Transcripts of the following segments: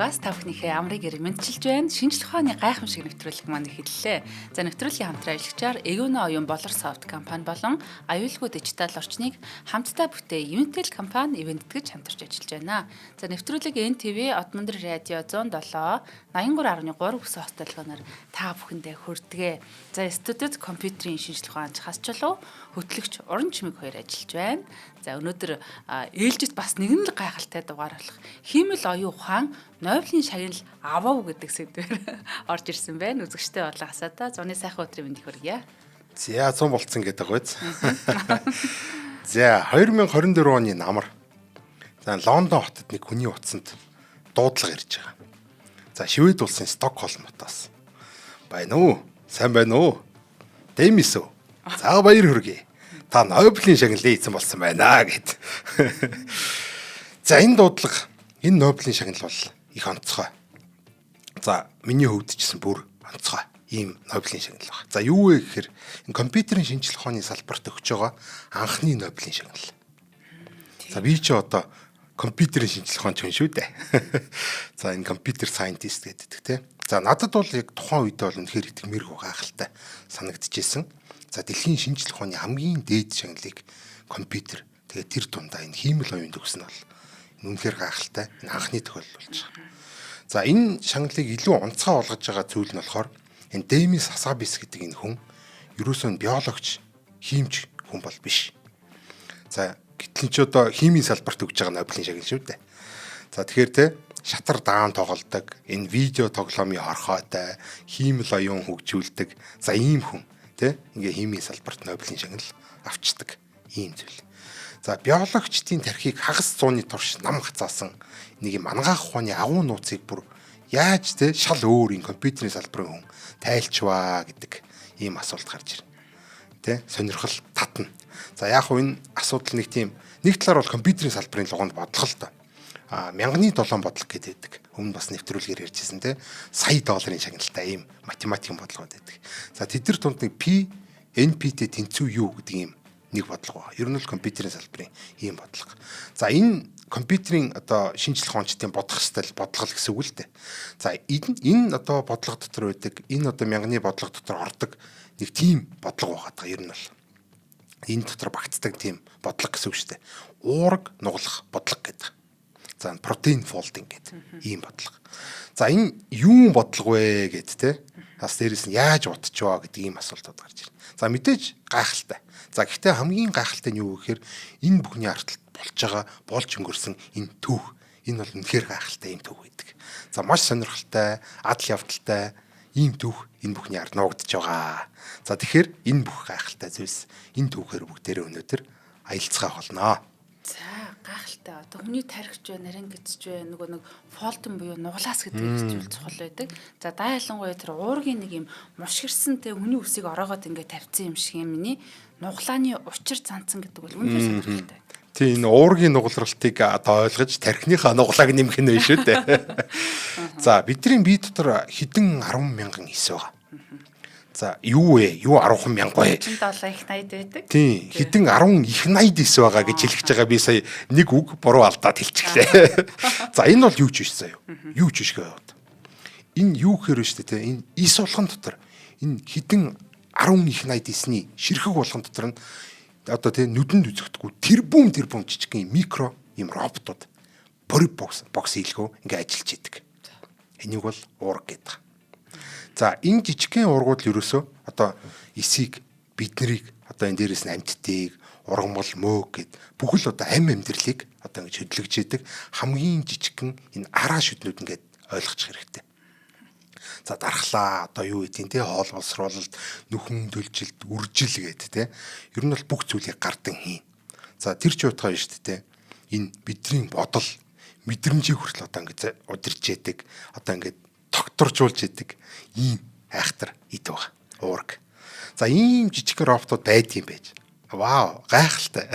дугаас та бүхнийхээ амрыг ирэг мэдчилж байна. Шинжлэх ухааны гайхамшиг нэвтрүүлэг маань эхэллээ. За нэвтрүүлгийн хамтран ажиллагчаар Эгүүнэ оюун болор софт компани болон аюулгүй дижитал орчныг хамтдаа бүтээх Unitel компани ивэнтгэж хамтарч ажиллаж байна. За нэвтрүүлэг NTV Одмондөр радио 107 83.3 бүс хостолгоноор та бүхэндээ хүрдэгэ. За студид компьютерийн шинжлэх ухаанч хасчлуу хөтлөгч Уран Чимэг хоёр ажиллаж байна. За өнөөдөр ээлжид бас нэгэн л гайхалтай дугаар болох хиймэл оюун ухаан Нобелийн шагнал авав гэдэг сэдвээр орж ирсэн байна. Үзэгчтэй болоо хасаата. Зуны сайхан өдрийн мэндийг хүргье. За 100 болцсон гэдэг гоц. За 2024 оны намар. За Лондон хотод нэг хүний утсанд дуудлага ирж байгаа. За Швед улсын Стокгольм хотоос. Байна уу? Сайн байна уу? Дэмис үү? За баяр хүргэе. Та Нобелийн шагналыг эзэн болсон байна гэд. За энэ дуудлага, энэ Нобелийн шагнал бол их онцгой. За миний хувьд ч гэсэн бүр онцгой ийм Нобелийн шагнал байна. За юу вэ гэхээр энэ компьютерийн шинжлэх ухааны салбарт өгч байгаа анхны Нобелийн шагнал. За би ч одоо компьютерийн шинжлэх ухааны хүн шүү дээ. За энэ компьютер сайентист гэдэг те. За надад бол яг тухайн үед бол үнэхээр итгэмээргүй гайхалтай санагдчихсэн. За дэлхийн шинжлэх ухааны хамгийн дээд шагналыг компьютер тэгээд тэр дундаа энэ хиймэл оюунд өгсөн нь бол үнэхээр гайхалтай анхны тохиолдол болж байгаа. За энэ шагналыг илүү онцгой болгож байгаа зүйл нь болохоор энэ Дэмис Хасабис гэдэг энэ хүн ерөөсөө биологч, хиймч хүн бол биш. За гэтэл ч одоо химийн салбарт өгж байгаа Нобелийн шагнал шүү дээ. За тэгэхээр те шатар даан тоглодог, энэ видео тоглоомын хорхойтой, хиймэл оюун хөгжүүлдэг. За ийм хүн те ингээ химийн салбарт Нобелийн шагнал авчдаг ийм зүйл. За биологчдын тархийг хагас зууны турш нам хацаасан нэг юм ангаах ухааны агуу нууцыг бүр яаж те шал өөр энэ компьютерийн салбарын хүн тайлчваа гэдэг ийм асуулт гарч ирнэ. Тэ сонирхол татна. За яг хөө энэ асуудал нэг талаар бол компьютерийн салбарын луганд бодлого л доо. Мянганы 7 бодлого гэдэг. Өмнө бас нэвтрүүлгээр ярьжсэн те сая долларын шагналтай ийм математикийн бодлогод байдаг. За тэд нар тунд нэг P NP-тэй тэнцүү юу гэдэг ийм нэг бодлого байна. Ер нь л компьютерийн салбарын ийм бодлого. За энэ компьютерийн одоо шинжлэх ухаанчдын бодох стил бодлого гэсэн үг л дээ. За энэ одоо бодлого дотор байдаг, энэ одоо мянганы бодлого дотор ордог нэг тийм бодлого байгаа. Ер нь бол энэ дотор багтдаг тийм бодлого гэсэн үг шүү дээ. Уураг нуглах бодлого гэдэг. За протеин фолдинг гэдэг ийм бодлого. За энэ юу бодлого вэ гэд те. Бас дээрэс нь яаж утчихваа гэдэг ийм асуултууд гарч ирнэ. За мэдээж гайхалтай. За гэхдээ хамгийн гайхалтай нь юу гэхээр энэ бүхний арталт болж өнгөрсөн энэ түүх. Энэ бол үнэхээр гайхалтай ийм түүх гэдэг. За маш сонирхолтой, адал явдалтай ийм түүх энэ бүхний ард нуугдж байгаа. За тэгэхээр энэ бүх гайхалтай зүйлс энэ түүхээр бүгдээрээ өнөөдөр аялцгаа болно. За гайхалтай. Одоо хүний тархич бай, нарийн гэцч бай, нэг фолтон буюу нуглаас гэдэг зүйл чухал байдаг. За даа ялангуяа тэр уургийн нэг юм мушгирсан тэ хүний үсийг ороогоод ингээд тавьсан юм шиг юм миний нуглааны учир занцсан гэдэг бол үнэхээр сонирхолтой. Тийм энэ уургийн нугларалтыг одоо ойлгож тархиныхаа нуглааг нэмэх нь байна шүү дээ. За бидний бие дотор хэдэн 10 мянган эс байгаа. За юу вэ? Юу 10 мянга вэ? 7 их 80 байдаг. Тийм хэдэн 10 их 80 эс байгаа гэж хэлчихэж байгаа би сая нэг үг буруу алдаад хэлчихлээ. За энэ бол юу ч биш заяа. Юу ч биш гэвэд. Энэ юу гэхээр вэ шүү дээ? Энэ эс болгон дотор энэ хэдэн 10 их 80 эсний ширхэг болгон дотор нь одоо тийм нүдэнд үзэгдэхгүй тэрбум жижигхэн микро юм роботууд полип бокс хийлгөө ингээ ажиллаж идэг. Энийг бол уурга гэдэг. За энэ жижигхэн уургууд л ерөөсөө одоо эсийг биднийг одоо энэ дээрээс нь амьтдыг ургамал мөөг гэд бүхэл одоо амьдралыг одоо ингэж хөдөлгөж идэг хамгийн жижигхэн энэ араа шүднүүд ингээд ойлгочих хэрэгтэй. За дархлаа одоо юу гэдэг нь те хоол боловсруулалт нүхэн дөлжилт үржил гэдэг те ер нь бол бүх зүйлийг гардан хийн. За тэр ч утгаа шүү дээ те энэ бидний бодол мэдрэмжийг хүртэл одоо ингэж удирж яадаг одоо ингэж тогтворжуулж яадаг ийм айхтар ид байгаа уург. За ийм жижиг роботууд байд юм байж. Вау гайхалтай.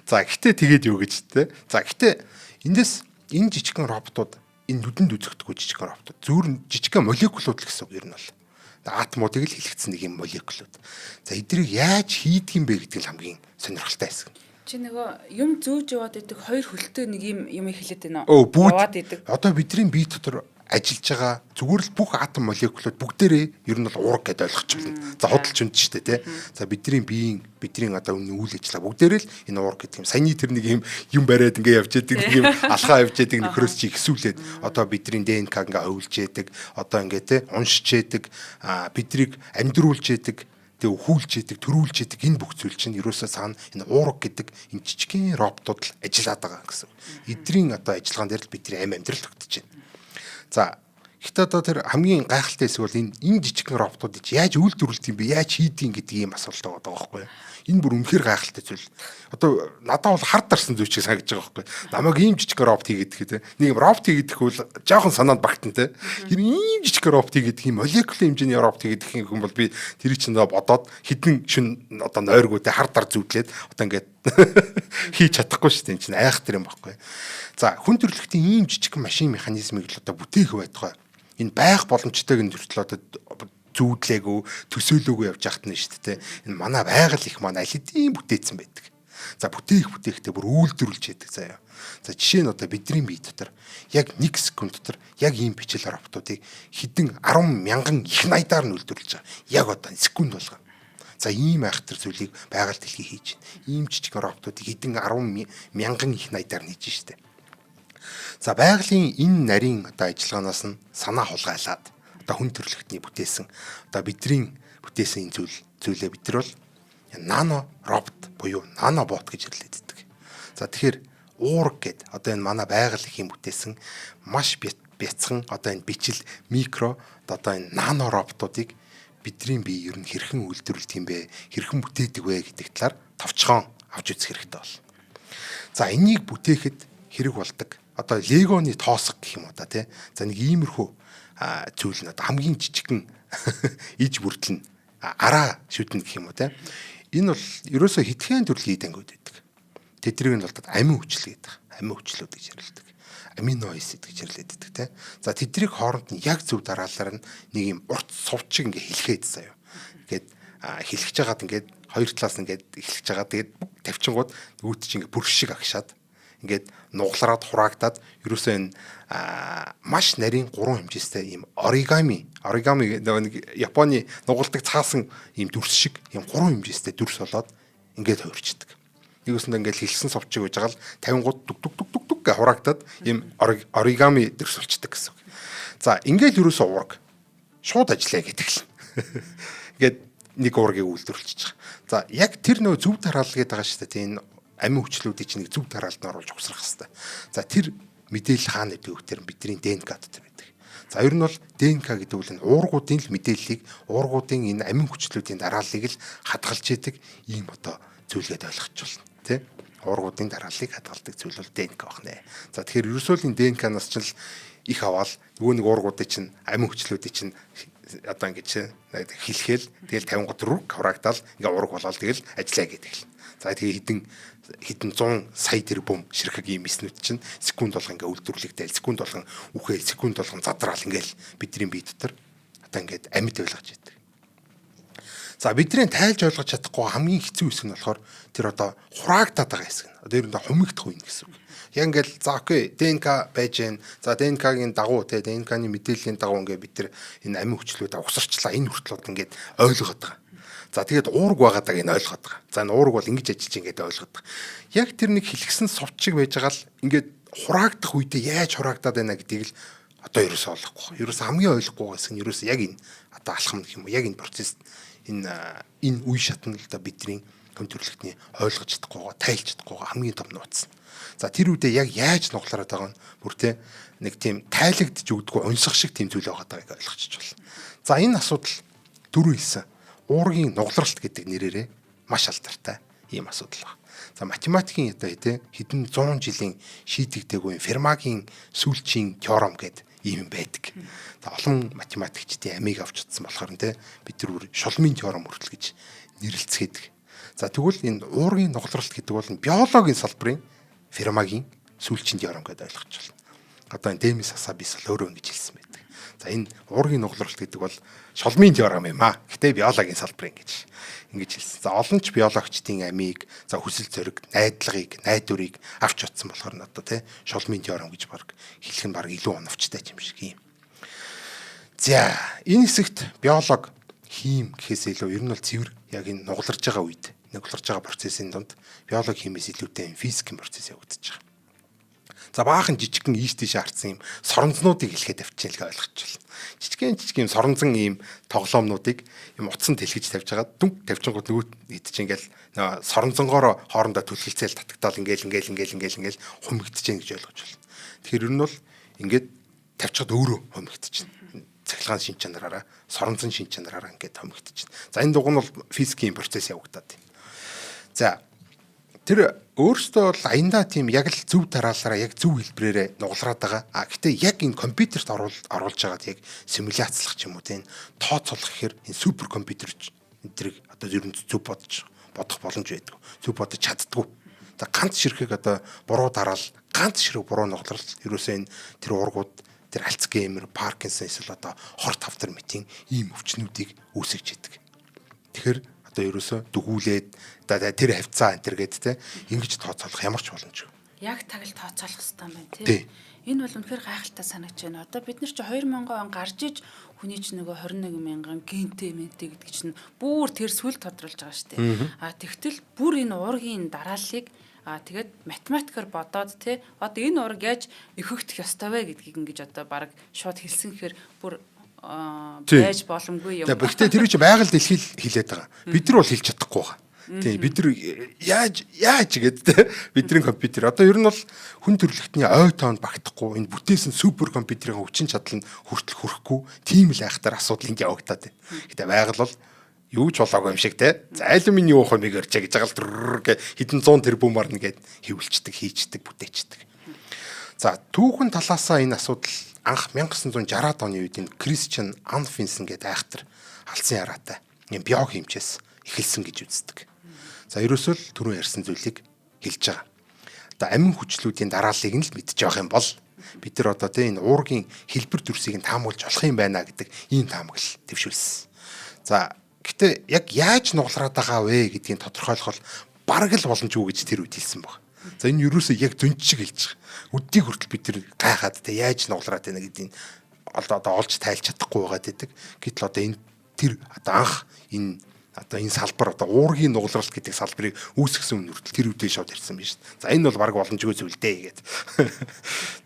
За гэтээ тэгээд юу гэж те. За гэтээ эндээс энэ жижигхэн роботууд энэ нүдэнд үзэгдэхгүй жижигхэн роботууд зүүрэн жижигхэн молекулууд л гэсэн үг ер нь бол. Атомуудыг л хэлэгдсэн нэг юм молекулууд. За эднийг яаж хийдэг юм бэ гэдэг нь хамгийн сонирхолтой хэсэг. Чи нөгөө юм зөөж яваад идэг хоёр хөлтөө нэг юм хэлээд байна уу? Яваад идэг. Одоо бидний бие дотор ажиллаж байгаа зүгээр л бүх атом молекулууд бүгдээрээ ер нь бол уурга гэдээ ойлгочихвол. За худалч үнд шүү дээ, тий. За бидний бидний одоо үйл ажиллагаа бүгдээрээ л энэ уурга гэдэг юм. Саяны тэр нэг юм бариад ингээ явж яадаг, нэг юм алхаа явж яадаг, нөхрөөс чи ихсүүлээд одоо бидний ДНК ингээ овлж яадаг, одоо ингээ тий уншиж яадаг, бидрийг амьдруулж яадаг, тэг өхүүлж яадаг, төрүүлж яадаг энэ бүх зүйл чинь ерөөсөө цаана энэ уурга гэдэг энэ жижигхэн роботууд л ажиллаад байгаа гэсэн. Эдрийн одоо ажиллагаан дээр л бидний амьдрал тогтож байна. За гэхдээ одоо тэр хамгийн гайхалтай хэсэг бол энэ жижигхэн роботуудыг яаж үйлдвэрлэдэг юм бэ? Яаж хийдэг гэдэг ийм асуулт байгаа байхгүй юу? Энэ бүр үнэхээр гайхалтай зүйл. Одоо надад бол хард дарсан зүйл чиг санагдаж байгаа байхгүй юу? Намайг ийм жижигхэн робот хийгээд гэдэг. Нэг юм робот хийгээд бол жоохон санаанд багтана те. Тэр ийм жижигхэн робот хийгээд юм молекулын хэмжээний робот хийгээд хүн бол би тэрийг чинь бодоод хідэн шин одоо нойргуудаа хард дар зүвдлээд одоо ингээд хийж чадахгүй шүү дээ. Энэ чинь айхтар юм байхгүй юу? За хүн төрөлхтийн ийм жижигхэн машин механизмыг л одоо бүтээх байтугай энэ байх боломжтойг нь хүртэл одоо зүүдлээгүй төсөөлөөгүй явж яхад нь шүү дээ. Энэ манай байгаль их маань аль хэдийн бүтээсэн байдаг. За бүтээхдээ бүр үйлдвэрлэж яадаг заяа. За жишээ нь одоо бидний бие дотор яг 1 секунд дотор яг ийм бичил роботуудыг хэдэн 10 мянган их найдаар нь үйлдвэрлэж байгаа. Яг одоо секунд болгоо. За ийм айхтар зүйлийг байгаль дэлхий хийж байна. Ийм жижиг роботуудыг хэдэн 10 мянган их найдаар нь хийж штэ. За байгалийн энэ нарийн одоо ажиллагаанаас нь санаа хулгайлаад одоо хүн төрөлхтний бүтээсэн одоо бидний бүтээсэн энэ зүйлээ бид нар бол нано робот буюу нанобот гэж нэрлэдэг. За тэгэхээр уурга гэд одоо энэ манай байгаль ихийн бүтээсэн маш бяцхан одоо энэ бичил микро одоо энэ нано роботуудыг бидний бие ер нь хэрхэн үйлдвэрлэдэг юм бэ? Хэрхэн бүтээдэг вэ гэдэг талаар товчхон авч үзэх хэрэгтэй бол. За энийг бүтээхэд хэрэг болдог. Одоо легоны тоосго гэх юм уу та тий. За нэг иймэрхүү зүйл нь одоо хамгийн жижигхэн иж бүрдэл нь араа шүтэн гэх юм уу тий. Энэ бол ерөөсөө хитгэн төрлийн ангиуд байдаг. Тэдрийг нь бол амин хүчил гэдэг. Амин хүчлүүд гэж ярилдаг. Амино acid гэж нэрлэдэг тий. За тэдний хооронд нь яг зөв дараалалаар нь нэг юм урт сувчиг ингээ хэлхээд заяа. Ингээд хэлчихэж байгаад ингээд хоёр талаас нь ингээд эхлэж байгаа. Тэгээд тавьчингууд нөгөөт чинь ингээ бүрш шиг агшаад ингээд нуглараад хураагдаад ерөөсөө энэ маш нарийн 3 хэмжээстэй ийм оригами нэг Японы нугалдаг цаасан ийм дүрс шиг ийм 3 хэмжээстэй дүрс болоод ингээд хувирчдаг. Нэгөөсөнд ингээд хэлсэн совчиг гэж байгаа л 50 гууд дүг гэ хураагдаад ийм оригами дүрс болчдаг гэсэн үг. За ингээд ерөөсөө уурга шууд ажиллая гэдэг л. Ингээд нэг уургийг үйлдвэрлэж байгаа. За яг тэр нөө зөв тараал гэдэг байгаа шүү дээ. Энэ амин хүчлүүдийг чинь зөв тараалд нь оруулж ухсрах хэрэгтэй. За тэр мэдээлэл хаана гэдэг вэ гэхээр бидний ДНК дотор байдаг. За ер нь бол ДНК гэдэг үл энэ уургуудын л мэдээллийг уургуудын энэ амин хүчлүүдийн дарааллыг л хадгалж яадаг ийм одоо зүйлгээд ойлгож байна. Тэ? Уургуудын дарааллыг хадгалдаг зүйл бол ДНК байна. За тэгэхээр ерөөсөө л энэ ДНК-наас ч их аваад нөгөө нэг уургуудын чинь амин хүчлүүдийн чинь одоо ингэж хэлэхэл тэгэл 50 гот рүү хураагдаад ингээ ураг болоод тэгэл ажиллаа гэдэг л. За тэгээ хэдэн 100 сая тэрбум ширхэг ийм эснүүд чинь секунд болгон ингээ үйлдвэрлэгдээл секунд болгон үхэл секунд болгон задраал ингээл бидний бие дотор одоо ингээд амьд ойлгож байдаг. За бидний тайлж ойлгож чадахгүй хамгийн хэцүү хэсэг нь болохоор тэр одоо хураагдаад байгаа хэсэг нь. Одоо ер нь хумигдах үе гэсэн үг. Яг ингээл за окей ДНК байж гэн. За ДНК-гийн дагуу те ДНК-ны мэдээллийн дагуу ингээ бид тэр энэ амин хүчлүүдээ угсарчлаа энэ хүртлүүд ингээд ойлгоод байгаа. За тэгээд уург байгааг нь ойлгоод байгаа. За энэ уург бол ингэж ажиллаж ингээд ойлгоод байгаа. Яг тэр нэг хэлгсэн совчиг байж байгаа л ингээд хураагдах үедээ яаж хураагдаад байна гэдгийг л одоо ерөөсөө олохгүй. Ерөөсөө хамгийн ойлгохгүй гэсэн нь ерөөсөө яг энэ одоо алхам гэх юм уу яг энэ процесс энэ үе шатнд л да бидний хүн төрөлхтний ойлгож чадахгүйгаа тайлж чадахгүйгаа хамгийн том нууц. За тэр үедээ яг яаж нуглараад байгаа нь бүр те нэг тийм тайлагдж өгдөггүй унсах шиг тийм зүйл байгаа дааг ойлгочих болно. За энэ асуудал дөрөв хэлсэн уургийн нугларалт гэдэг нэрээрээ маш алдартай ийм асуудал байна. За математикийн одоо те хэдэн 100 жилийн шийдэгдээгүй Фермагийн сүүлчийн теорем гэдэг ийм байдаг. За олон математикчдын амийг авч чадсан болохоор те бид нар шулмын теорем хүртэл гэж нэрлэлцгээдэг. За тэгвэл энэ уургийн нугларалт гэдэг бол биологийн салбарын Фермагийн сүүлчийн теорем гэдээ ойлгож байна. Одоо энэ Демис Асабис л өөрөө ингэж хэлсэн байдаг. За энэ уургийн нугалралт гэдэг бол шулмын теорем юм аа. Гэтэ биологийн салбар ингэж хэлсэн. За олон ч биологчдын амийг, за хүсэл зориг, найдлагыг, найдварыг авч утсан болохоор одоо тий шулмын теорем гэж баг хэлэх нь баг илүү оновчтой юм шиг юм. За энэ хэсэгт биолог хим гэхээс илүү ер нь бол цэвэр яг энэ нугаларж байгаа үед нугаларж байгаа процессын дунд биолог химээс илүүтэй физикийн процесс явагдаж байгаа. За баахан жижигхэн ийш тийш харцсан юм соронзнуудыг хэлэхэд авчилгаа ойлгож байна. Жижигхэн соронзон ийм тоглоомнуудыг юм утсан тэлхэж тавьж байгаа дүнг тавьчингууд нөгөө хэд ч ингээл соронзонгоор хоорондоо түлхэлцээл татагдаал ингээл хумигдчихээн гэж ойлгож байна. Тэгэхээр ер нь бол ингээд тавьчихад өөрөө хумигдчихээн. Цахилгаан шин чанараараа соронзон шин чанараараа ингээд хомигдчихэв. За энэ дугуй нь бол физикийн процесс явагдаад байна. За тэр өөрөөсөө бол аяндаа тийм яг л зөв тараалаараа яг зөв хэлбэрээр нугалраад байгаа. Гэтээ яг энэ компьютерт оруулж байгаад яг симуляцлах ч юм уу тийм тооцоолох гэхээр энэ супер компьютер эдрийг одоо ер нь зөв бодох боломж байдаг. Зөв бодож чаддгүй. За ганц ширхэг одоо буруу дараал ганц ширхэг буруу нугалрал ерөөсөө энэ тэр ургууд тэр Альцгеймер, Паркинсон эсвэл одоо хор тавтар мэтийн ийм өвчнүүдийг үүсгэж идэг. Тэгэхээр одоо ерөөсөө дөгүүлээд тэр хавцаа энэ төр гээд те ингэж тооцоолох ямар ч боломжгүй. Яг тагл тооцоолох хэрэгтэй байна тий. Энэ бол үнэхээр гайхалтай санагч байна. Одоо бид нар чи 2000 он гарч иж хүний ч нөгөө 21 мянган гентэй мэнтэй гэдэг чинь бүр тэр сүл тодруулж байгаа шүү дээ. Тэгтэл бүр энэ уургийн дарааллыг тэгээд математикаар бодоод тий одоо энэ ураг яаж өхөгдөх ёстой вэ гэдгийг ингэж одоо баг шууд хэлсэн гэхээр бүр байж боломгүй юм. Гэхдээ тэр чинь байгаль дэлхий хэлээд байгаа. Бид нар бол хэлж чадахгүй байгаа. Тий бид нар яаж гэдэг бидний компьютер одоо ер нь бол хүн төрөлхтний ой тоонд багтахгүй энэ бүтээсэн супер компьютерийн хүчин чадал нь хүртэл хүрэхгүй тийм л айхтар асуудал ингэ явагдаад байна. Гэтэ байгаль бол юу ч болоогүй юм шиг те. Зайлмын юу хомыг өрчээ гэж байгаа л хэдэн 100 тэрбумаар нэгээд хөвлөждөг, хийчдэг, бүтээчдэг. За түүхэн талаасаа энэ асуудал анх 1960-аад оны үед энэ Кристиан Анфинсен гэдэг айхтар алдсан яраатай юм био хэмчээс эхэлсэн гэж үздэг. За ерөөсөө л түрүү ярьсан зүйлийг хэлж байгаа. Одоо амин хүчлүүдийн дарааллыг нь л мэдж явах юм бол бид нар одоо тийм энэ уургийн хэлбэр төрсийг нь таамаглаж болох юм байна гэдэг ийм таамаглал дэвшүүлсэн. За гэтээ яг яаж нугалраад байгаа вэ гэдгийг тодорхойлох бол бараг л боломжгүй гэж тэр үед хэлсэн баг. За энэ ерөөсөө яг зөнч шиг хэлж байгаа. Өдийг хүртэл бид тэр гайхаад тэ яаж нугалраад байна гэдгийг одоо олж тайлж чадахгүй байгаад байдаг. Гэтэл одоо энэ тэр одоо анх энэ салбар одоо уургийн нугалралт гэдэг салбарыг үүсгэсэн үнэртэл тэр үедээ шууд ярьсан байна шүү дээ. За энэ бол баг боломжгүй зүйл дээ гэдэг.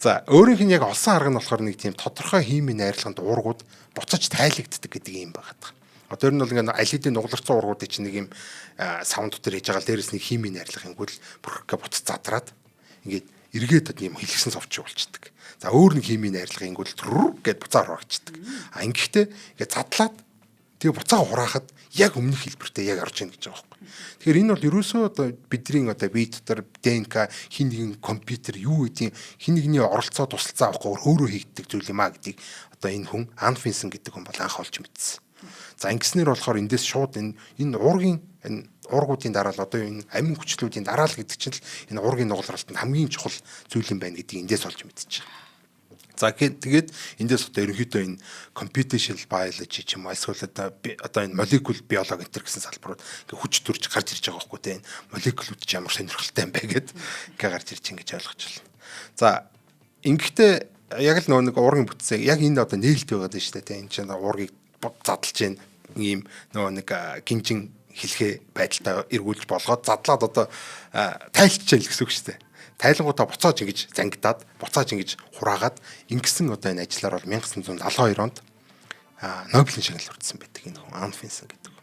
За өөрийнх нь яг олсон арга нь болохоор нэг тийм тодорхой химийн найрлаганд уургууд буцаж тайлагддаг гэдэг юм байгаад байгаа. Одоо ер нь бол ингээд аль хэдийн нугаларцсан уургуудыг чинь нэг юм саунд дотор хийж байгаа л дээрэс нэг химийн найрлах ингүүл бүрхгээ буцаж задраад ингээд эргээд юм хэлгсэн совч болчдөг. За өөр нэг химийн найрлах ингүүл тррр гэд буцаа хураачдаг. Ингэхдээ ингээд задлаад тэгээ буцаа хураахад яг өмнөх хэлбэртэй яг орж ийн гэж байгаа байхгүй. Тэгэхээр энэ бол ерөөсөө одоо бидний одоо бие дотор ДНК хин нэгэн компьютер юу гэдгийг хин нэгний оролцоо тусалцаа авахгүй өөрөө хийгддэг зүйл юм а гэдгийг одоо энэ хүн Анфинсен гэдэг хүн бол анх олж мэдсэн. За ингэснээр болохоор эндээс шууд энэ уургийн энэ уургуудын дараал одоо энэ амин хүчлүүдийн дараал гэдэг чинь л энэ уургийн нугалралтанд хамгийн чухал зүйл юм байна гэдгийг эндээс олж мэдчихэж байгаа. За тэгээд эндээс одоо ерөнхийдөө энэ computational biology ч юм уу эсвэл одоо энэ molecular biology гэх гэсэн салбарууд ингээ хүч төрж гарч ирж байгаа байхгүй те энэ молекулууд ч ямар сонирхолтой юм бэ гэд ингээ гарч ирж ингэж ойлгож байна. За ингэхдээ яг л нэг уургийн бүтцээ яг энэ одоо нээлт байгаад байна шүү дээ те энэ чинь уургийг задлж जैन ийм нэг гинжин хэлхээ байдалтай эргүүлж болгоод задлаад одоо тайлчжээ л гэсэн үг шүү дээ. Тайлангуудаа буцааж ингэж зангидаад буцааж ингэж хураагаад ингэсэн одоо энэ ажлаар бол 1972 онд Нобелийн шагнал хүртсэн байдаг энэ хүн Анфинсен гэдэг.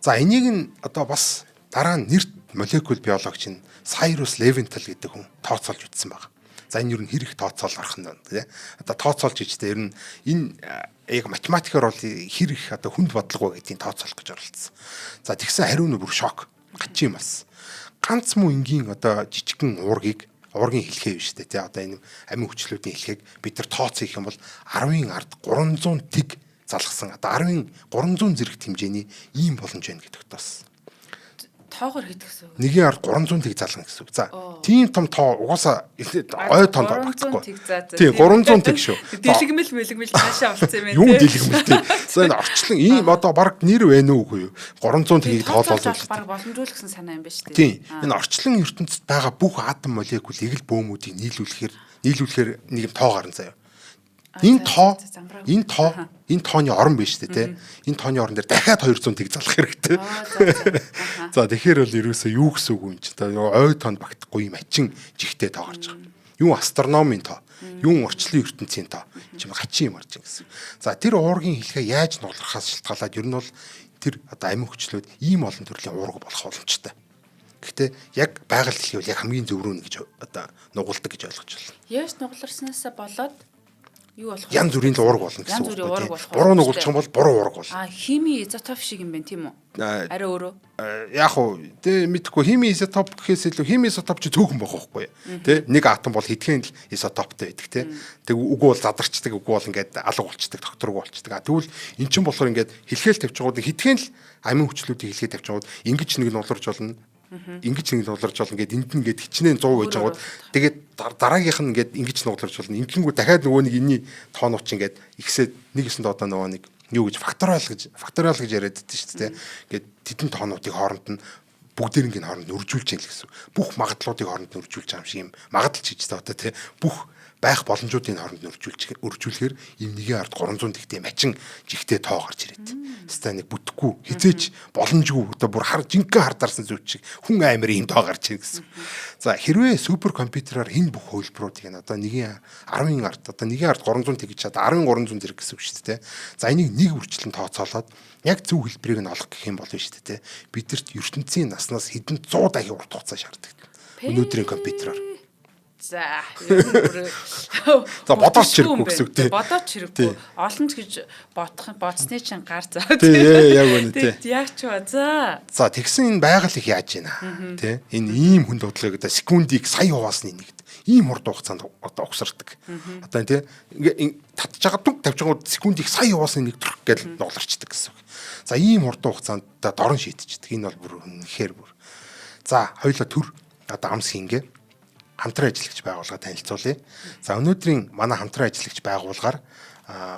За энийг нь одоо бас дараа нь нэрт молекул биологч нь Сайрус Левентал гэдэг хүн тооцоолж үзсэн байна. За энэ юу н хэрэг тооцоол арах нь тий. Одоо тооцоолж ичтэй ер нь энэ яг математикаар бол хэрэг одоо хүнд бодлого гэдгийг тооцоолох гэж оролцсон. За тэгсэн хариу нь бүр шок. Гач юм бас. Ганц муу энгийн одоо жижигхэн уургийн хэлхээ биш үү тий. Одоо энэ амин хүчлүүдийн хэлхээг бид нар тооцох юм бол 10-ын ард 300 тэг залгсан. Одоо 10-ын 300 зэрэг хэмжээний ийм боломж байна гэдэг тос. тоогоор хийдэг гэсэн үг. Нэгийн ард 300 тэг залгана гэсэн үг. За тийм том тоо угаасаа ой тоонд багтахгүй. Тийм 300 тэг шүү. Дэлгэмэл цаашаа болцсон юм байна. Юу дэлгэмэл тийм. За энэ орчлон ийм одоо баг нэр байна уу үгүй юу? 300 тэгийг тоолол үзлээ. Баг боломжуулах гэсэн санаа юм байна шүү дээ. Тийм. Энэ орчлон ертөнцид байгаа бүх атом молекулыг л бөөмүүдийг нийлүүлэхээр нэг юм тоо гарна заяа. Энэ тооны орон биш үү те? Энэ тооны орон дээр дахиад 200 тэг залах хэрэгтэй. За тэгэхээр бол ерөөсөө юу гэсэн үг юм чи та ой тоонд багтахгүй юм ачин жигтэй тоо гарч байгаа. Юу астрономийн тоо, юу орчлон ертөнцийн тоо чим хачин юм орж байгаа гэсэн. За тэр уургийн хэлхээ яаж нуглахаас шалтгаалаад ер нь бол тэр одоо амин хүчлүүд ийм олон төрлийн уурга болох боломжтой. Гэхдээ яг байгаль дэлхий бол яг хамгийн зөв рүү гэж одоо нугуулдаг гэж ойлгож байна. Яаж нугларснаасаа болоод юу болох вэ? Янз бүрийн уурга болно гэсэн үг. Буруу нугуулчих юм бол буруу уурга болно. Хими изотоп шиг юм байна тийм үү? Арай өөрөө. Яг уу тэ мэдхгүй хими изотоп гэхээс илүү хими изотоп чи цөөхөн байх байхгүй тий нэг атом бол хэдхэн л изотоптой байдаг тий тэг үгүй бол задарчдаг үгүй бол ингээд алга болчдаг докторгүй болчдаг тэгвэл эн чинь болохоор ингээд хэлхэл тавьчихгууд хэдхэн л амин хүчлүүдийг хэлхээ тавьчихгууд ингэж нэг нь уларж болно ингэж нэг нь уларж болно ингээд энд нь ингээд хичнээн 100 байж байгууд тэгээд дараагийнх нь ингээд ингэж нугларч болно ингээнгүү дахиад нөгөө нэг энэний тоонууд чинь ингээд ихсээд нэгэсэнд одоо нөгөө нэг юу гэж факториал гэж яриад байдаг шүү дээ. Ингээд тэдэн тоонуудыг хооронд нь бүгдээрийн хооронд нь үржүүлж яах гэсэн. Бүх магадлалуудыг хооронд нь үржүүлж байгаа юм шиг юм. Магадлал ч гэж одоо тий бүх байх боломжуудын хооронд нь үржүүлэхээр ийм нэгэн ард 300 тэгтэй мачин жигтэй тоо гарч ирээд. Хэвээ нэг бүтэхгүй хизээч боломжгүй одоо бүр жинхэнэ хар дарсан зүйл шиг хүн аймар ийм тоо гарч ирэх гэсэн. За хэрвээ суперкомпьютераар энэ бүх хувилбаруудыг одоо нэгэн 10-ын ард одоо нэгэн ард 300 тэгж чад 10-300 зэрэг гэсэн үг шүү дээ. За энийг нэг үрчлэн тооцоолоод яг зөв хэлбэрийг нь олох гэх юм болно шүү дээ. Бидэрт ертөнцийн наснаас хэдэн 100 дахин урт хугацаа шаарддаг. Өнөөдрийн компьютераар. За бодооч хэрэггүй гэсэн үг тий. Бодооч хэрэггүй. Олонч гэж бодсны чинь гар заа. Тий яг үнэ тий. Яг ч ба за. За тэгсэн энэ байгаль их яаж ийна тий. Энэ ийм хүн дуудлагыг одоо секундыг сая хуваасны нэгд ийм урт хугацаанд одоо огсордог. Одоо тий ингээ татж байгаа дүг тавьж байгаа секундыг сая хуваасны нэг төрх гэж нугларчдаг гэсэн үг. За ийм урт хугацаанд дорн шийдчихдэг. Энэ бол бүр үнэхээр бүр. За хоёулаа төр одоо амс хийнгээ хамтран ажиллагч байгууллага танилцуулъя. За өнөөдрийн манай хамтран ажиллагч байгууллагаар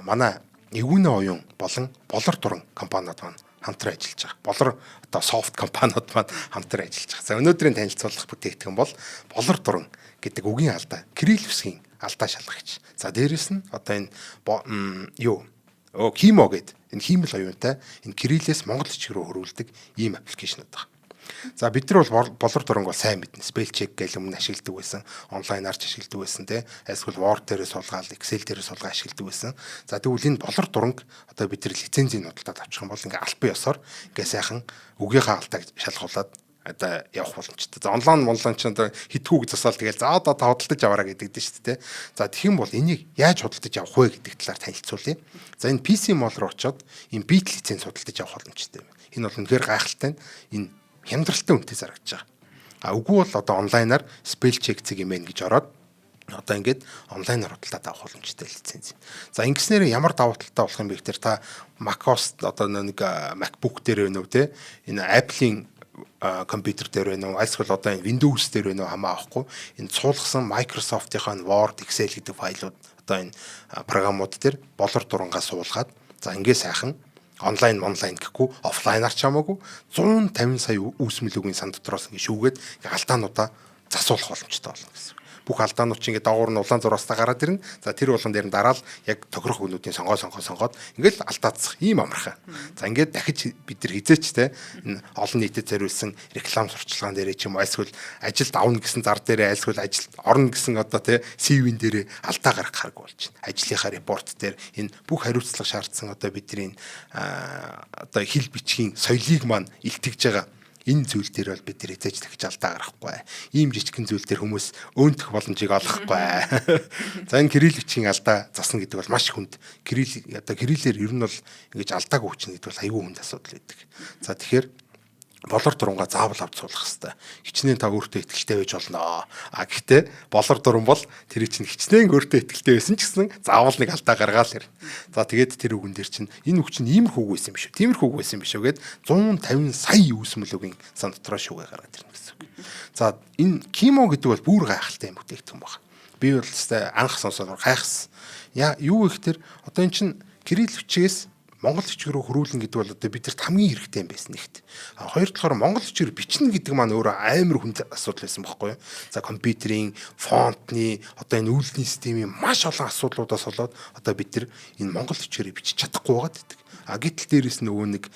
манай Эвгүнэ оюун болон Болор дуран компаниуд маань хамтран ажиллаж байгаа. Болор одоо софт компаниуд маань хамтран ажиллаж байгаа. За өнөөдрийн танилцуулах бүтээгдэхүүн бол Болор дуран гэдэг үгийн алдаа, кирилл үсгийн алдаа шалгагч. За дээрэс нь одоо энэ Кимо гэдэг энэ хиймэл оюунтай энэ кириллээс монгол хэл рүү хөрвүүлдэг ийм аппликейшнуд байна. За бид нар бол Болор дуран бол сайн мэднэ. Spell check гэх юм ашигладаг байсан. Онлайнаар ч ашигладаг байсан тий. Эсвэл Word дээрээ суулгаад, Excel дээрээ суулгаад ашигладаг байсан. За тэгвэл энэ Болор дуранг одоо бид нар лицензийн худалдаад авчих юм бол ингээ албан ёсоор ингээ сайхан үгийнхаа алдааг шалгуулад одоо явах боломжтой. За онлайн ч одоо хитгүүг засаал тэгэл за одоо та худалдаж аваарай гэдэг дээ шүү дээ. За тэгэх юм бол энийг яаж худалдаж авах вэ гэдэг талаар танилцуулъя. За энэ PC Mall руу очиод энэ бит лиценз худалдаж авах боломжтой юм. Энэ бол үнэхээр гайхалтай. Энэ хямдралтай үнэтэй зарагдаж байгаа. Үгүй бол одоо онлайнаар spell check зэг юм гэж ороод одоо ингээд онлайнаар худалдаад авах боломжтой лиценз. За ингэснээр ямар давуу талтай болох юм бэ гэхээр та macOS одоо нэг MacBook дээр байна уу те энэ Apple-ийн компьютер дээр байна уу эсвэл одоо энэ Windows дээр байна уу хамаахгүй энэ цуулгасан Microsoft-ийн Word, Excel гэдэг файлууд одоо энэ програмууд дээр Болор дурангаас суулгаад за ингээд сайхан онлайн гэхгүй офлайнаар ч хамаагүй 150 сая үүсмэлүүгийн сан дотроос ингэ шүүгээд алдаануудаа засуулах боломжтой болно гэсэн. Бүх алдаанууд чинь ингээ доогуур нь улаан зураастаа гараад ирнэ. За тэр болгон дээр нь дараал яг тохирох үнүүдийн сонгоод ингээл алдаацах ийм амархан. За ингээд дахиж бид нар хизээч те энэ олон нийтэд зориулсан реклам сурчлагын дээр ч юм уу эсвэл ажилд авна гэсэн зар дээр айлсгүй ажилд орно гэсэн одоо те CV-н дээр алдаа гарах хараг болж байна. Ажлынхаа репорт дээр энэ бүх хариуцлага шаардсан одоо бидний одоо хил бичгийн соёлыг маань илтгэж байгаа энэ зүйл дээр бол бид нэр эзэж дахиж алдаа гарахгүй. Ийм жижигхэн зүйл дээр хүмүүс өөнтөх боломжийг олохгүй. За энэ кирилл бичгийн алдаа засна гэдэг бол маш хүнд. Кириллээр ер нь бол ингэж алдааг өгчнө гэдэг бол аюул хүнд асуудал байдаг. За тэгэхээр болор дурунгаа заавал авч суулгах хэрэгтэй. Хичнээн та өөртөө итгэлтэй байж болно. Гэхдээ болор дуран бол тэр чинь хичнээн өөртөө итгэлтэй байсан ч гэсэн заавал нэг алдаа гаргаал ирнэ. За тэгээд тэр үгэн дээр чинь энэ үг чинь иймэрхүү үг байсан юм шүү. Тиймэрхүү үг байсан юм шүү гэд 150 сая үүсмэлөгийн сан дотроо шүүгээ гаргаад ирнэ гэсэн үг. За энэ кимо гэдэг бол бүр гайхалтай юм бүтээгдэхүүн байна. Би бол анх сонсоод гайхсан. Юу гэхээр одоо эн чинь кирилл бичгээс монгол бичиг рүү хөрвүүлнэ гэдэг бол одоо бидэрт хамгийн хэрэгтэй юм байсан нэгт. Хоёр талаар монгол бичгээр бичнэ гэдэг маань өөрөө амар хүнд асуудал байсан байхгүй юу? За компьютерийн, фонтны, одоо энэ үйлдвэрлэлийн системийн маш олон асуудлуудаас болоод одоо бид нар энэ монгол бичгээр бичиж чадахгүй байгаад байдаг. Гэтэл дээрэс нөгөө нэг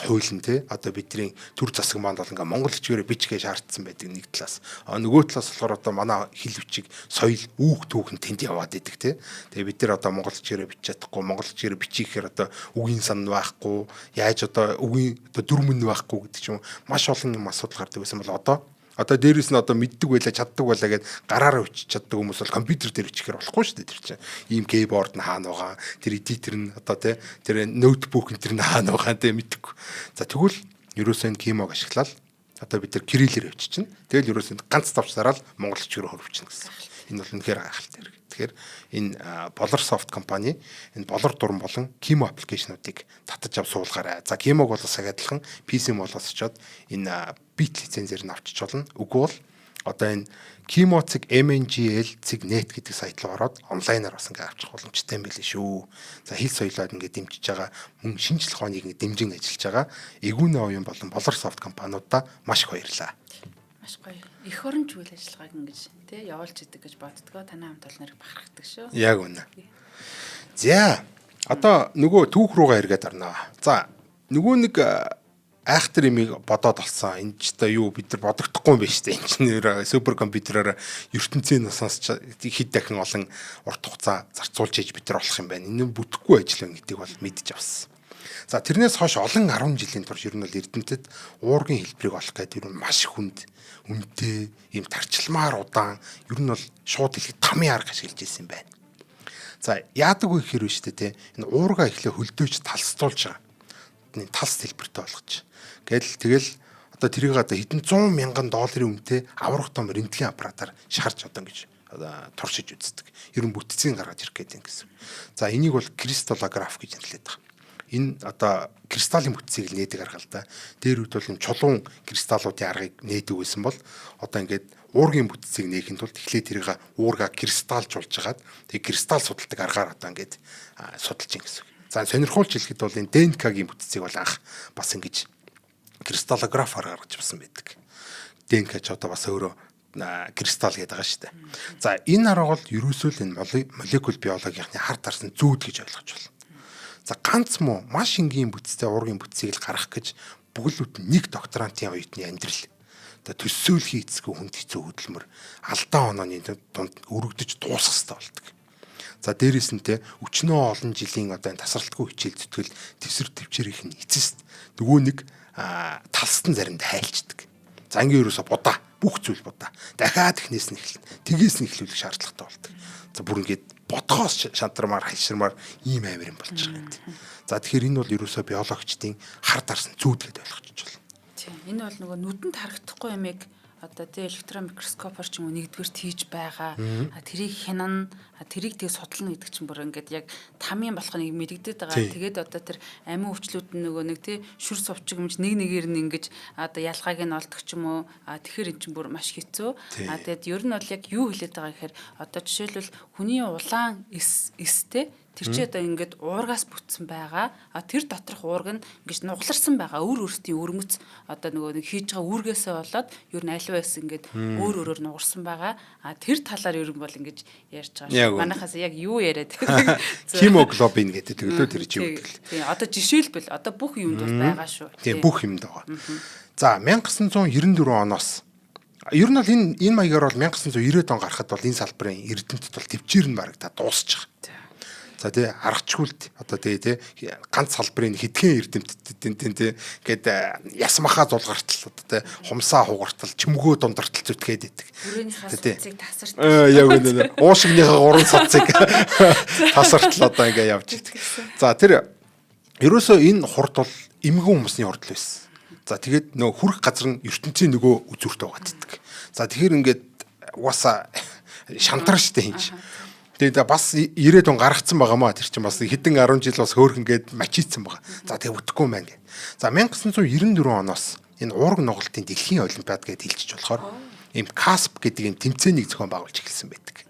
хуулийн те одоо бидний төр засаг маань бол ингээ монгол бичгээр бичгээ шаардсан байдаг нэг талаас. Нөгөө талаас болохоор одоо манай хэл бичиг соёл үүх түүхэн тэнд яваад идэг те. Тэгээ бид нар одоо монгол бичгээр бичиж чадахгүй, монгол бичгээр бичихээр одоо үгийн сан байхгүй, яаж одоо үгийн одоо дүрмэн байхгүй гэдэг ч юм маш олон юм асуудал гардаг байсан бол одоо дээрээс нь одоо мэддэг байлаа чаддаг байлаа гэд гараараа өчиж чаддаг хүмүүс бол компьютер дээр өчихээр болохгүй шүү дээ тэр чинь. Ийм кейборд нь хаана байгаа, тэр эдитер нь одоо тэр ноутбук энэ тэр нь хаана байгаа мэдхгүй. За тэгвэл ерөөсөө энэ кимог ашиглаад одоо бид тэр кириллээр өчиж чинь. Тэгэл ерөөсөө ганц давчсараад монгол бичгээр хөрвчихнэ гэсэн. Энэ бол үнэхээр гайхалтай хэрэг. Тэгэхээр энэ Bolor Soft компани энэ Bolor дуран болон Kimo аппликейшнуудыг татаж авч суулгаарай. За Kimo-г бол сая адилхан PC молоос очоод энэ bit лицензээр нь авчиж болно. Үгүй бол одоо энэ Kimo.mngl.net гэдэг сайт руу ороод онлайнаар бас ингээ авчих боломжтой юм билээ шүү. За хэл соёлоод ингээ дэмжиж байгаа мөн шинжлэх ухааныг ингээ дэмжин ажиллаж байгаа Эгүүнэ оюун болон Bolor Soft компаниудаа маш их баярлалаа. Маш гоё. Эх оронч үйл ажиллагааг ингэж явуулж идэг гэж боддгоо танай хамт бол нэр бахархдаг шүү. Яг үнэ. За одоо нөгөө түүх руугаа эргээд орноо. За нөгөө нэг айхтар имийг бодоод олсон. Энд ч та юу бид нар бодогдохгүй юм байна шүү дээ. Энд чинь супер компьютероор ертөнцийн насаас хэд дахин олон урт хугацаа зарцуулж иж бид нар болох юм байна. Энэ бүтэхгүй ажил байна гэдгийг бол мэдж авсан. За тэрнээс хойш олон 10 жилийн турш ер нь бол Эрдэнэтэд уургийн хэлбэрийг олох гэдэг ер нь маш хүнд үнэтэй ийм тарчилмаар удаан ер нь бол шууд хэлэхэд тамийн арга ашиглаж ирсэн юм байна. За яадаг вэ гэхээр шүү дээ энэ уурга эхлээ хөлдөөж талстуулж байгаа. Энэ талс хэлбэртэй болгож. Тэгэл одоо тэрийг одоо хэдэн 100 мянган долларын үнэтэй аврах том рентген аппаратаар шарж одоо ингэж туршиж үздэг. Ер нь бүтцийн гаргаж ирэх гэдэг юм гэсэн. За энийг бол кристаллограф гэж нэрлэдэг байна. Энэ одоо кристаллын бүтцийг л нээдэг арга л да. Дээр үед бол юм чулуун кристаллуудын аргыг нээдэг байсан бол одоо ингээд уургийн бүтцийг нээхэд тулд эхлээд тэрийг уурга кристаллжуулж хагаад тэг кристалл судалдаг аргаар одоо ингээд судалж ин гэсэн. За сонирхуулж хэлэхэд бол энэ ДНК-гийн бүтцийг бол анх бас ингэж кристаллографаар гаргаж авсан байдаг. ДНК ч одоо бас өөрөө кристалл гэдэг байгаа шүү дээ. За энэ арга бол ерөөсөө л энэ молекул биологийнхны хар тарсан зүүд гэж ойлгож байна. За ганц муу маш энгийн бүтцтэй уургийн бүтцийг л гаргах гэж бүгэлүүд нэг докторантын оюутны амьдрал одоо төсөөлхийн эцгүй хүнд хэцүү хөдөлмөр алдаа онооны дунд өргөдөж дуусах хэрэгтэй болдог. За дээрээс нь өчнөө олон жилийн одоо энэ тасралтгүй хичээл зүтгэл төвсөр төвчээрийнх нь эцэст нөгөө нэг талстан заримд хайлчдаг. За ингээ ерөөсө будаа бүх зүйл будаа. Дахиад эхнээс нь эхэлнэ. Тгээс нь эхлүүлэх шаардлагатай болдог. За бүр ингээд бодгоос шантармаар хальширмаар ийм амир юм болж байгаа юм. За тэгэхээр энэ бол ерөөсөө биологчдын хар дарсан зүүд гэдээ ойлгочих жол. Тийм. Энэ бол нөгөө нүдэнд харагдахгүй юмыг одоо электрон микроскопоор ч юм уу нэгдүгээрт хийж байгаа. Тэрийг хянана, тэрийг тэг судална гэдэг чинь бүр ингээд яг тамийн болох нэг мэдэгдээд байгаа. Тэгээд одоо тэр амин өвчлүүд нь нөгөө нэг шүр сувчиг юмж нэг нэгээр нь ингэж одоо ялгааг нь олдог ч юм уу. Тэгэхээр эн чинь бүр маш хэцүү. Тэгээд ер нь бол яг юу хэлээд байгаа гэхээр одоо жишээлбэл хүний улаан эстэй тэр чи одоо ингээд уургаас бүтсэн байгаа. Тэр доторх уург нь ингэж нугларсан байгаа. Өөр өөртөө өрмөц одоо нөгөө нэг хийж байгаа үүргээсээ болоод ер нь аливаас ингээд өөр өөрөөр нугарсан байгаа. Тэр талаар ер нь бол ингэж ярьж байгаа шүү. Манайхаас яг юу яриад байдаг. Хемоглобин гэдэг төглөө тэр чи үүдэг. Тийм. Одоо жишээлбэл одоо бүх юмд бол байгаа шүү. Тийм бүх юмд байгаа. За 1994 оноос ер нь бол энэ маягаар бол 1990 он гарахад бол энэ салбарын Эрдэнэтэд бол төвчээр нь бараг та дуусчих. За аргачгүйлт одоо ганц салбарын хэдхэн эрдэмтдийн гээд ясмахаа зулгартал одоо хумсаа хугартал чөмгөө дундартал зүтгээд идэг. Бүрээнийхээ цацыг тасарч. Яг үнэ. Уушигныхаа 3 цацыг тасартал одоо ингээ явж идэг. За тэр ерөөсөө энэ хурд бол эмгэн хүмүүсний хурдл байсан. За тэгээд нөгөө хүрх газар нь ертөнцийн нөгөө үзүүрт байгааддаг. За тэгэхээр ингээд угаасаа шантар штэ хинч. Тэгээд бас 90-ад он гаргацсан байгаамаа тэр чинь бас хэдэн 10 жил бас хөөрхөн гээд мачицсан байгаа. За тэгээд үтгэхгүй юм байна гэ. За 1994 оноос энэ уурга нугалтын дэлхийн олимпиад гэдээ хэлчих болохоор ийм КАСП гэдэг ийм тэмцээнийг зохион байгуулж эхэлсэн байдаг.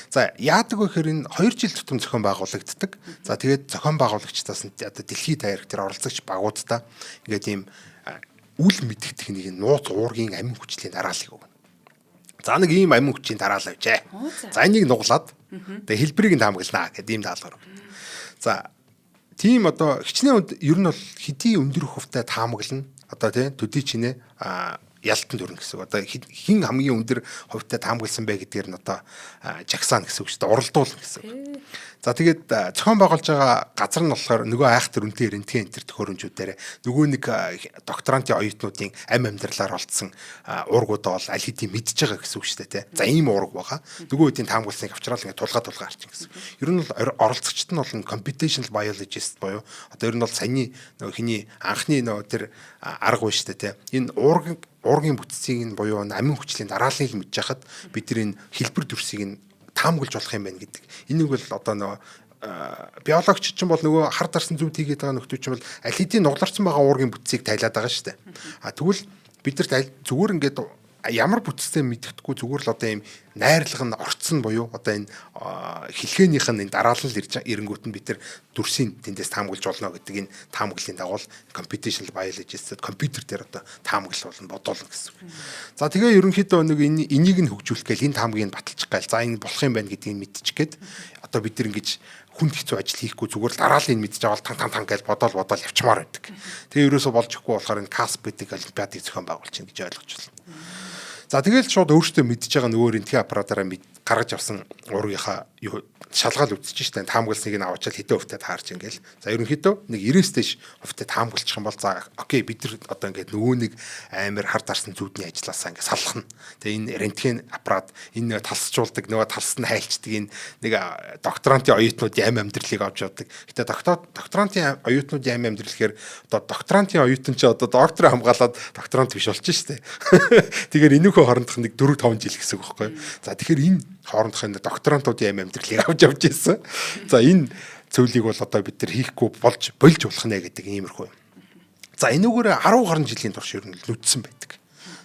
За яадаг вэ гэхээр энэ 2 жил тутам зохион байгуулагддаг. За тэгээд зохион байгуулагчдаас нь одоо дэлхийн даяарх тэр оролцогч багуудаа ингээд ийм үл мэдэх техникийн нууц уургийн амин хүчлийн дарааллыг өгнө. За нэг ийм амин хүчийн дараалал авчээ. За энийг нуглаад тэгээ хэлбэрийг нь таамаглана гэдэг ийм даалгавар. За тийм одоо хичнээн ер нь бол хэдий өндөр хувьтай таамаглана. Одоо тий төдий чинээ ялтан дүрнэ гэсэн. Одоо хин хамгийн өндөр хувьтай таамагласан бэ гэдгээр нь одоо жагсаана гэсэн үг шүү дээ. Уралдуулна гэсэн. За тэгээд зохион байгуулж байгаа газар нь болохоор нөгөө айхтар үнтэй рентген энтер төхөөрөмжүүдээр нөгөө нэг докторантын оюутнуудын амь амьдралаар олдсон уургуудаа бол аль хэдийн мэдж байгаа гэсэн үг шүү дээ. За ийм уург байгаа. Нөгөө үеийн таамагласныг авчраад ингээд тулгаа арчин гэсэн. Ер нь бол оролцогчд нь бол computational biologist буюу одоо ер нь бол саяны нөгөө хиний анхны нөгөө тэр арга байна шүү дээ. Энэ уургийн бүтцийг нь буюу амин хүчлийн дарааллыг мэдж хахад бид нар энэ хэлбэр дүрсийг нь таамаглаж болох юм байна гэдэг. Энийг бол одоо нөгөө биологч ч юм бол нөгөө хар дарсан зүуд хийгээд байгаа нөхдөө ч юм бол аль хэдийн нугларсан байгаа уургийн бүтцийг тайлаад байгаа шүү дээ. Тэгвэл бидэрт зүгээр ингээд ямар бүтцтэй мэддэхгүй зүгээр л одоо ийм найрлага нь орцсон буюу одоо энэ хэлхээнийх нь энэ дараалал ирэнгүүт нь бид нар дүрсийн тэндээс таамаглаж болно гэдэг энэ таамаглалын дагуу computational biologist компьютер дээр одоо таамаглал болно бодуулна гэсэн үг. За тэгээ ерөнхийдөө нэг энийг нь хөгжүүлэх гээл энэ таамагийг баталчих гээл за энэ болох юм байна гэдгийг мэдчих гээд одоо бид нар ингэж хүнд хэцүү ажил хийхгүй зүгээр л дарааллыг мэдж аваад тан гэж бодоол явчмаар байдаг. Тэгээ ерөөсөө болж ихгүй болохоор энэ КАСП гэдэг олимпиадыг зохион байгуулж чинь гэж ойлгож байна. За тэгэл шууд өөртөө мэдж байгаа нөгөө рентген аппаратаараа гаргаж авсан уургийнхаа шалгаал үзэж штэ таамагласныг нь аваачаал хэдэн хувьтай таарч ингээл. За ерөнхийдөө нэг 90-с дээш хувьтай таамаглчих юм бол за окей бид нар одоо ингээд нөгөө нэг амар хар дарсан зүудний ажилласаа ингээд салхна. Тэгээ энэ рентген аппарат энэ талсчулдаг нөгөө талс нь хайлчдаг энэ нэг докторантын оюутнуудын амь амьдралыг авч явдаг. Гэтэ докторантын оюутнуудын амь амьдрал гэхээр одоо докторантын оюутан ч одоо доктороо хамгаалаад докторант биш болж штэ. Тэгэхээр энүүхөө хоорондох нэг 4-5 жил гэсэн үг байхгүй. За тэгэхээр энэ хоорондох энэ докторантуудын амь амьдралыг авч явж ирсэн. За энэ зүйлийг бол одоо бид нар хийхгүй болж болох нэ гэдэг иймэрхүү юм. За энүүгээр 10 гаруй жилийн турш ер нь нүдсэн байдаг.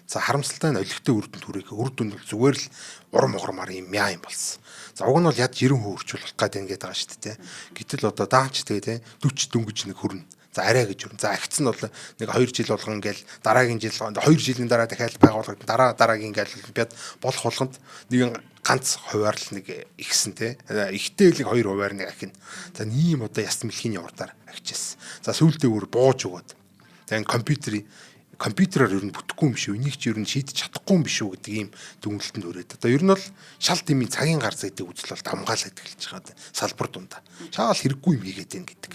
За харамсалтай нь олигтой үр дүнд хүрэх үр дүн бол зүгээр л урам уграмаар юм яа юм болсон. За уг нь бол яд 90% хөрчүүлэх гээд ингээд байгаа шүү дээ. Гэтэл одоо даанч тэгээ 40 дөнгөж нэг хүрнэ. За арай гэж юу. За агц нь бол нэг 2 жил болгон ингээл дараагийн жил 2 жилийн дараа дахиад байгуулагдана. Дараагийн ингээл олимпиад болох болгонд нэг ганц хуваар л нэг ихсэн те. Ихтэй л 2 хуваар нэг ахин. За ийм одоо яс мэлхийн урдаар агчээсэн. За сүүлдээ өөр бууж өгөөд. За энэ компьютераар ер нь бүтэхгүй юм шүү. Энийг чи ер нь шийдэж чадахгүй юм биш үү гэдэг ийм дүгнэлтэнд өрөөд. Одоо ер нь бол шал дэмийн цагийн гар зайдаг үзэл бол дамгаалаад эхэлж байгаа. Салбар дундаа. Шаал хэрэггүй юм хийгээд байна гэдэг.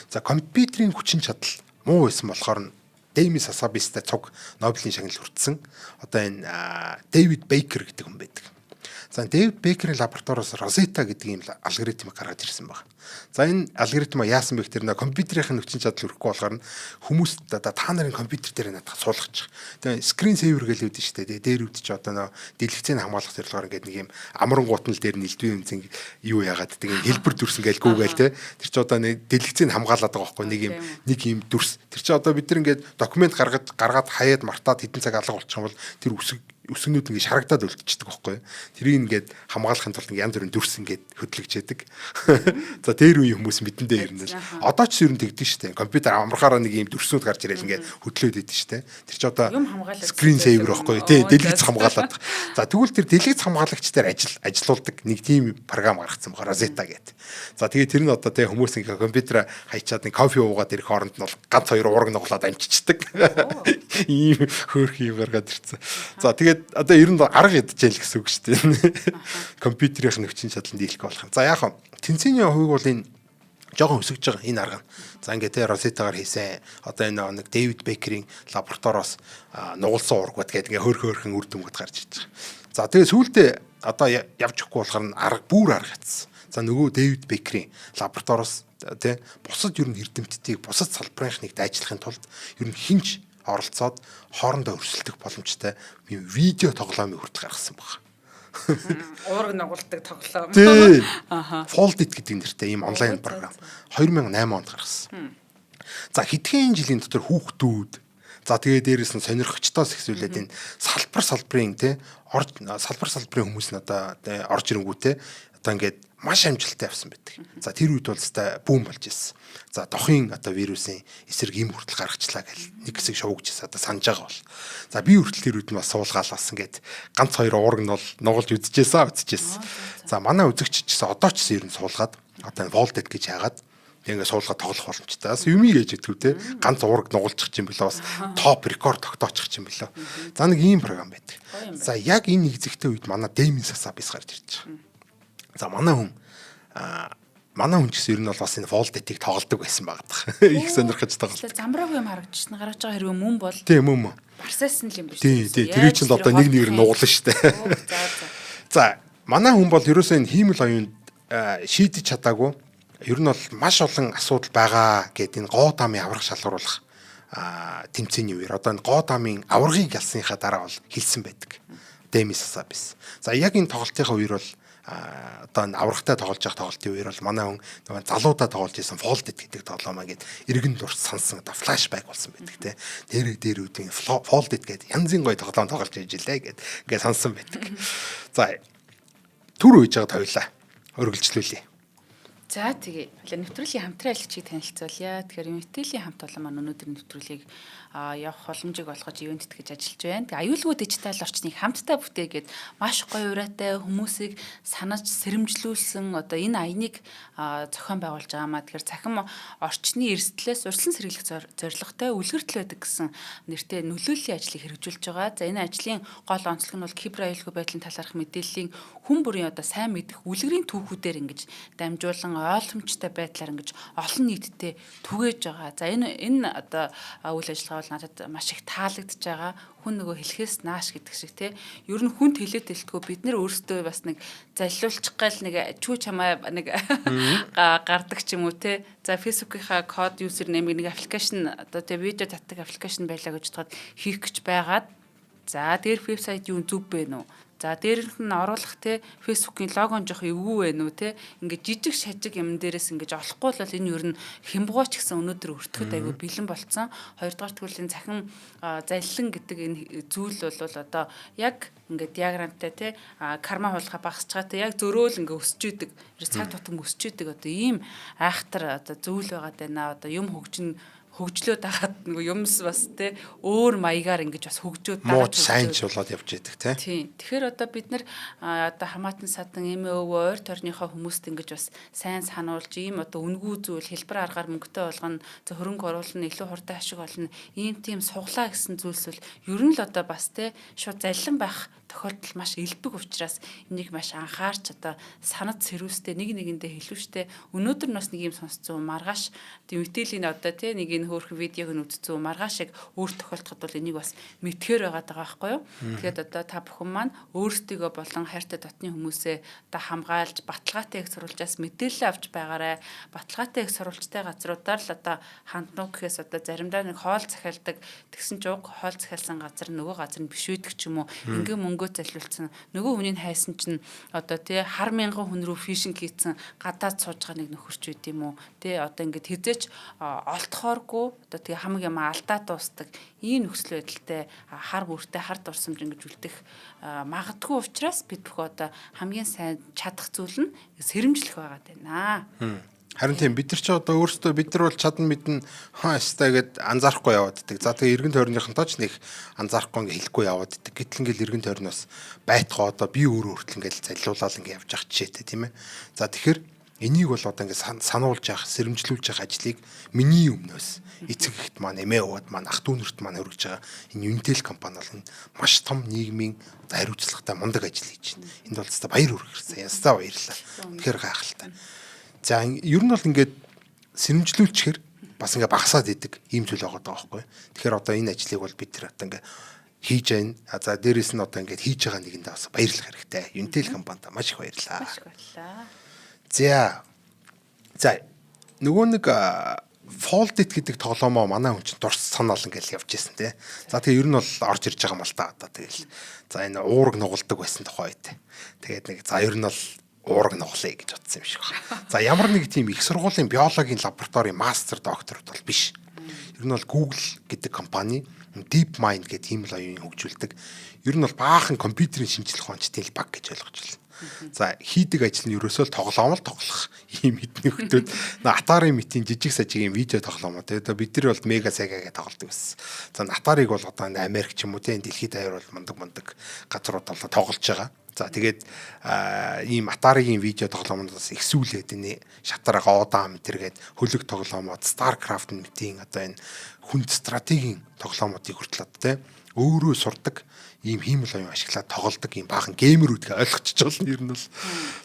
За компьютерийн хүчин чадал муу байсан болохоор нь Дэми Сасабистай цуг Нобелийн шагнал хүртсэн. Одоо энэ Дэвид Бейкер гэдэг хүн байдаг. За Дэвид Бейкерийн лабораториос Розета гэдэг ийм алгоритмыг гаргаж ирсэн баг. За энэ алгоритм яасан бэ гэхээр компьютерийн хүчин чадал өрөхгүй болохоор нь хүмүүс та нарын компьютер дээр надад суулгачих. Тэгээ скрин сейвер гэж үүдэн шүү дээ. Дээр үүдч одоо дэлгэцийг хамгаалах зорилгоор ингээд нэг юм амрангуут нь дээр нэлдвэн юмцэн юу яагаад тэгээ хэлбэр дүрс ингээд гүүгээл те. Тэр чи одоо нэг дэлгэцийг хамгаалаад байгаа байхгүй нэг юм дүрс. Тэр чи одоо бид нар ингээд документ гаргаад хаяад мартаад хэдэн цаг алга болчих юм бол тэр өсгөнүүд ингээд шарагдаад өлтчихдөг байхгүй. Тэрийг ингээд хамгаалахын тулд янз бүрийн дүрс ингээд хөдлөгчээдэг. За дээр үеийн хүмүүс мэдэндээ ирнэ. Одоо ч ер нь тэгдэг шүү дээ. Компьютер амархаараа нэг юм дүрснүүд гарч ирэл ингээд хөдлөөд идэв шүү дээ. Тэр чи одоо скрин сейвер байхгүй тий дэлгэц хамгаалаад. За тэгвэл тэр дэлгэц хамгаалагч дээр ажилуулдаг нэг тийм програм гаргацсан байгаа Rosetta гэдэг. За тэгээ тэр нь одоо тий хүмүүс ингээд компьютер хайчаад нэг кофе уугаад ирэх хооронд нь бол ганц 2 уураг нуглаад амжичдаг. Ийм хөөх юм гаргаад ирсэн. За тэгээд одоо ер нь арга ядчихэл гэсэн үг шүү дээ. Компьютерийн хүчин чадланд дийлэх болох юм. За яах вэ? Тэнцээний хувийг бол энэ жоохон өсөж байгаа энэ арга. За ингээд те Розетагаар хийсэн. Одоо энэ нэг Дэвид Бейкерийн лабораториос нугалсан ургууд гэдэг ингээд хөөрхөн үр дүнгууд гарч ирж байгаа. За тэгээ сүүлдээ одоо явж өгөхгүй болохоор арга бүр арга хатсан. За нөгөө Дэвид Бейкерийн лабораториос те бусад ер нь эрдэмтдийг бусад салбарынхныг дайжлахын тулд ер нь хинч оролцоод хоорондоо өрсөлдөх боломжтой видео тоглоомыг хүртэл гаргасан байна. Уураг нугалдаг тоглоом. Тий. Foldit гэдэг нэртэй ийм онлайн програм 2008 онд гаргасан. За хэдхэн жилийн дотор хүүхдүүд за тэгээ дээрэс нь сонирхогчдоос ихсүүлээд энэ салбарын хүмүүс нь одоо орж ирэнгүүтээ одоо ингээд маш амжилттай явсан байдаг. За тэр үед бол өстой бүүм болж ирсэн. За дохын одоо вирусын эсрэг юм хүртэл гаргачлаа гэл нэг хэсэг шуугж ирсэн одоо санаж байгаа бол. За би хүртэл тэр үед нь бас суулгаал басан гэд ганц хоёр уураг нь бол нугалж үзчихсэн. За манай үзэгч ч гэсэн одоо ч гэсэн ер нь суулгаад одоо Foldit гэж яагаад ингээ суулгаад тоглох боломжтой. Бас юмий гэж итгэв те ганц уураг нугалчих юм билээ бас топ рекорд тогтоочих юм билээ. За нэг ийм програм байдаг. За яг энэ нэгзэгтэй үед манай Дэймин Сасабис гарч ирж байгаа. За манай хүн ч гэсэн ер нь бол бас энэ Foldit-ийг тоглодог байсан байгаа. Их сонирхож тоглолт. Замбраагүй юм харагдчихна. Гаргаж байгаа хэрэг мөн бол. Тийм мөн. Барсаасан л юм биш. Тийм. Тэр чинь одоо нэг нэгээр нугална шүү дээ. За манай хүн бол ерөөсөө энэ хиймэл оюунд шийдэж чадаагүй. Ер нь бол маш олон асуудал байгаа гэдэг энэ гоо дамын аврах шалгаруулах тэмцээний үеэр одоо энэ гоо дамын аврагыг ялсныхаа дараа бол хэлсэн байдаг. Дэймин Сасабис. За яг энэ тоглолтынхаа үеэр бол одоо аврагтай тоглож байгаа тоглолтын үеэр бол манай хүн нөгөө залуудаа тоглож исэн Foldit гэдэг тоглоомоо гээд эргэн дурс сансан одоо флашбэк болсон байдаг те. Дээр үүдийн Foldit гэдэг янзын гоё тоглоом тоглож иж илээ гээд ингээд сансан байдаг. За түр үйж байгаа тойлоо өргөлжлүүлье. За тэгээ нэвтрүүлгийн хамтран ажиллагчийг танилцуулъя. Тэгэхээр Intel-ийн хамт олон маань өнөөдөр нэвтрүүлгийг явах боломжийг олгож ивент гэж ажиллаж байна. Тэгээ аюулгүй дижитал орчныг хамтдаа бүтээгээд маш гоё ураатай хүмүүсийг санаж сэрэмжлүүлсэн одоо энэ аяныг зохион байгуулж байгаамаа. Тэгэхээр цахим орчны эрсдлээс урьдчилан сэргийлэх зорилготой үлгэртэл байдаг гэсэн нэртэй нөлөөллийн ажлыг хэрэгжүүлж байгаа. За энэ ажлын гол онцлог нь бол кибер аюулгүй байдлын талаарх мэдээллийн хүн бүрийн одоо сайн мэдэх үлгэрийн түүхүүдээр ингэж дамжуулан ойлгомжтой байдлаар ингэж олон нийтэд түгээж байгаа. За энэ одоо үйл ажиллагаа бол надад маш их таалагдж байгаа. Хүн нөгөө хэлэхээс нааш гэдэг шиг те. Ер нь хүнд хэлээд хэлтгүү бид нэр өөрсдөө бас нэг залиулчих гал нэг чүү чамаа нэг гардаг ч юм уу те. За Facebook-ийнхаа код юзер нэмийг нэг аппликейшн одоо те видео татдаг аппликейшн байлаа гэж бодоход хийх гэж байгаад за дээр вебсайт юу зүв бэ нүү. За дээрх нь оруулах те Facebook-ийн логон жоох эвгүй байна уу те ингээд жижиг шажиг юм дээрээс ингэж олохгүй бол энэ ер нь хямбгооч гэсэн өнөөдөр өртөхөд айгүй бэлэн болцсон. Хоёрдугаар тэгвэл энэ цахим заллин гэдэг энэ зүйл бол одоо яг ингээд диаграмтай те карма хулгай багасч байгаа те яг зөрөөл ингээд өсч идэг. Цаг тутам өсч идэг одоо ийм айхтар одоо зүйл байгаад байна. Одоо юм хөгжлөөд хагаад нөгөө юмс бас те өөр маягаар ингэж бас хөгжөөд мууч сайн ч болоод явж идэг те. Тийм. Тэгэхээр одоо бид нар одоо хамаатан садан эмээ өвөө ойр тойрныхоо хүмүүст ингэж бас сайн сануулж ийм одоо үнгүй зүйл хэлбэр аргаар мөнгөтэй болгоно хөрөнгө оруулна илүү хурдан ашиг олно ийм тийм суглаа гэсэн зүйлс бол ер нь л одоо бас те шууд заллан байх тохиолдол маш элбэг учраас энийг маш анхаарч одоо санад сэрүүстэй нэг нэгэндээ хэлвэштэй өнөөдөр нас нэг юм сонсцсон маргааш Intel-ийн одоо тий нэг энэ хөөрхөн видеог нь үзсэн маргааш яг өөр тохиолдоход бол энийг бас мэдхээр байгаа байхгүй юу. Тэгэхээр одоо та бүхэн маань өөрсдийгөө болон хайртай дотны хүмүүсээ одоо хамгаалж баталгаатай их сурвалжаас мэдээлэл авч байгаарай. Баталгаатай их сурвалжтай газруудаар л одоо ханднуу гэхээс одоо заримдаа нэг хоол захиалдаг тэгсэн ч уг хоол захиалсан газар нөгөө газар нь биш үйдэг ч юм уу ингээм мөнгөө залиулсан нөгөө хүний хайсан чинь одоо тий хар мянган хүн рүү фишинг хийцэн гадаад сууж байгаа нэг нөхөрч үйд юм уу тий одоо ингээд хизээч олдохооргүй одоо тий хамаг юм алдаа дуустдаг ийм нөхцөл байдалтай хар бүртээ хар дурсамж ингэж үлдэх магадгүй учраас бид бүхэн одоо хамгийн сайн чадах зүйл нь сэрэмжлэх байгаад байна. Харин тийм бид нар ч одоо өөрсдөө бид нар бол чадна мэднэ хаастаа гэд анзаарахгүй яваад иддэг. За тэгээ эргэн тойрныхонтоо ч нэг анзаарахгүй ингээ хэлэхгүй яваад иддэг. Гэтэл ингээл эргэн тойрноос байтгаа одоо би өөрөө хүртэл ингээл залиулаад ингээ явж явах жишээтэй тийм ээ. За тэгэхээр энийг бол одоо ингээ сануулж явах, сэрэмжлүүлж явах ажлыг миний өмнөөс эцэг эхт маань эмээ өвөд маань ах дүүнэрт маань өргөж байгаа энэ Intel компани бол маш том нийгмийн хариуцлагатай мундаг ажил хийж байна. Энд бол зөвхөн баяр хүргэх хэрэгтэй. Ястаа баярлалаа. Тэгэхээр гайхалтай. За ер нь бол ингээд сэрэмжлүүлчихэр бас ингээ багасаад идэг ийм зүйл байгаа байхгүй. Тэгэхээр одоо энэ ажлыг бол бид тэр одоо ингээ хийж байна. За дээрэс нь одоо ингээд хийж байгаа нэгэндээ бас баярлах хэрэгтэй. Intel компанид маш их баярлалаа. Маш баярлалаа. За нөгөө нэг Folded гэдэг тоглоомоо манай хүн чинь дурс санаал ингээл явж байсан тий. За тэгээ ер нь бол орж ирж байгаа юм л да одоо тэгэл. За энэ уураг нугалдаг байсан тухай үед. Тэгээд нэг за ер нь бол уураг нуглая гэж бодсон юм шиг байна. За ямар нэг тийм их сургуулийн биологийн лаборатори мастер докторууд бол биш. Ер нь бол Google гэдэг компани DeepMind гэдэг ийм л оюун хөгжүүлдэг. Ер нь бол баахан компьютерийн шинжилгээ ухаанчдын баг гэж ойлгож байна. За хийдэг ажил нь ерөөсөө тоглоом л тоглох ийм хитэн хөлтөд Atari мэтийн жижиг сажигийн видео тоглоомоо тэгээд бид нар бол Mega Sega гэж тоглодог байсан. За Atari-г бол одоо Америк ч юм уу тийм дэлхийд даяар бол мундаг газрууд бол тоглож байгаа. За тэгээд ийм Atari-гийн видео тоглоомоос их сүүлээд энэ шатар гоодам мэтэргээд хөлөг тоглоомод StarCraft мэтийн одоо энэ хүнд стратегийн тоглоомуудыг хүртэл одоо тийм өөрөө сурдаг ийм хиймэл оюун ашиглаад тоглодог ийм баахан геймерүүд ойлгочих болно ер нь бол.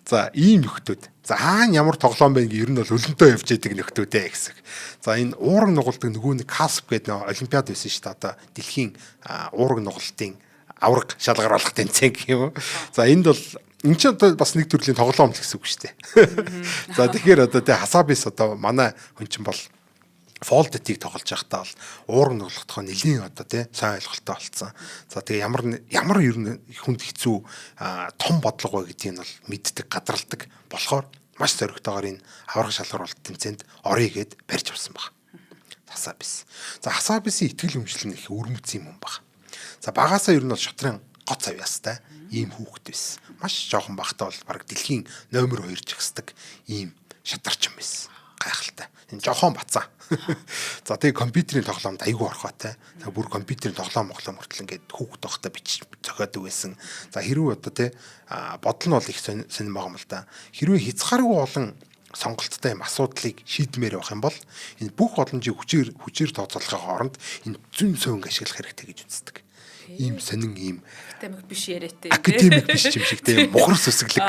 За ийм нөхдүүд. За хаана ямар тоглоом байна гэ ер нь бол өлөнтөө явж яадаг нөхдүүдээ гэсэн. За энэ уураг нугалдаг нөгөө нэг Касп гэдэг нэг олимпиад байсан шүү дээ. Одоо дэлхийн уураг нугалтын авраг шалгаар болох тэмцээн гэх юм уу. За энд бол энэ ч одоо бас нэг төрлийн тоглоом л гэсэн үг шүү дээ. За тэгэхээр одоо тэ хасабис одоо манай хүн чинь бол Folded-ийг тоглож байхдаа бол уураг нуглахдаа нэлийн одоо тий сайн ойлголттой болцсон. За тэгээ ямар ер нь хүнд хэцүү том бодлого вэ гэдгийг нь бол мэддэг, гадралдаг болохоор маш зоригтойгоор энэ аврах шалгаруулалт тэмцээнд орё гэд барьж авсан баг. Хасабис. За хасабисын итгэл өмчлөл нь их өрмөц юм баг. За багаасаа ер нь бол шотрын гоц авьяастай ийм хүүхэд байсан. Маш жоохон багтаа бол баг дэлхийн номер 2 жигсдэг ийм шатарч юм байсан. Гайхалтай. Энэ жоохон бацаа. За тэгээ компьютерийн тоглоомд айгүй орхотой. Тэгээ бүр компьютерийн тоглоом мөртөл ингээд хүүхэд байхдаа бичиж зохиодог байсан. За хэрвээ одоо тий бодол нь бол их сонирм байгаа юм л да. Хэрвээ хязгааргүй олон сонголттой юм асуудлыг шийдмээр байх юм бол энэ бүх боломжийг хүчээр тооцоолохын хооронд энэ зүүн совинг ашиглах хэрэгтэй гэж үздэг. Ийм сонин ийм академик биш яриатай. Академик биш юм шиг тийм бухар сүсгэлэг.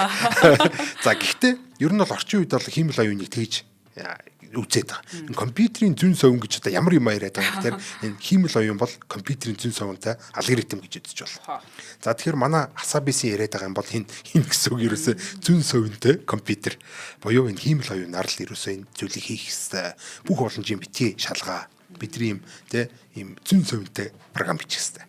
За гэхдээ ер нь бол орчин үед бол хиймэл оюуныг тэгж үзээд байгаа. Энэ компьютерийн зүүн совин гэж одоо ямар юм яриад байгаа гэхээр энэ хиймэл оюун бол компьютерийн зүүн совинтай алгоритм гэж үзэж байна. За тэгэхээр манай хасабисын яриад байгаа юм бол энэ гэсэн үг ерөөсөө зүүн совинтай компьютер буюу энэ хиймэл оюунаар л ерөөсөө энэ зүйлийг хийх хэвээр бүх боломжийн битгий шалгаа бидний юм те ийм зүүн совинтай програм бичих хэвээр.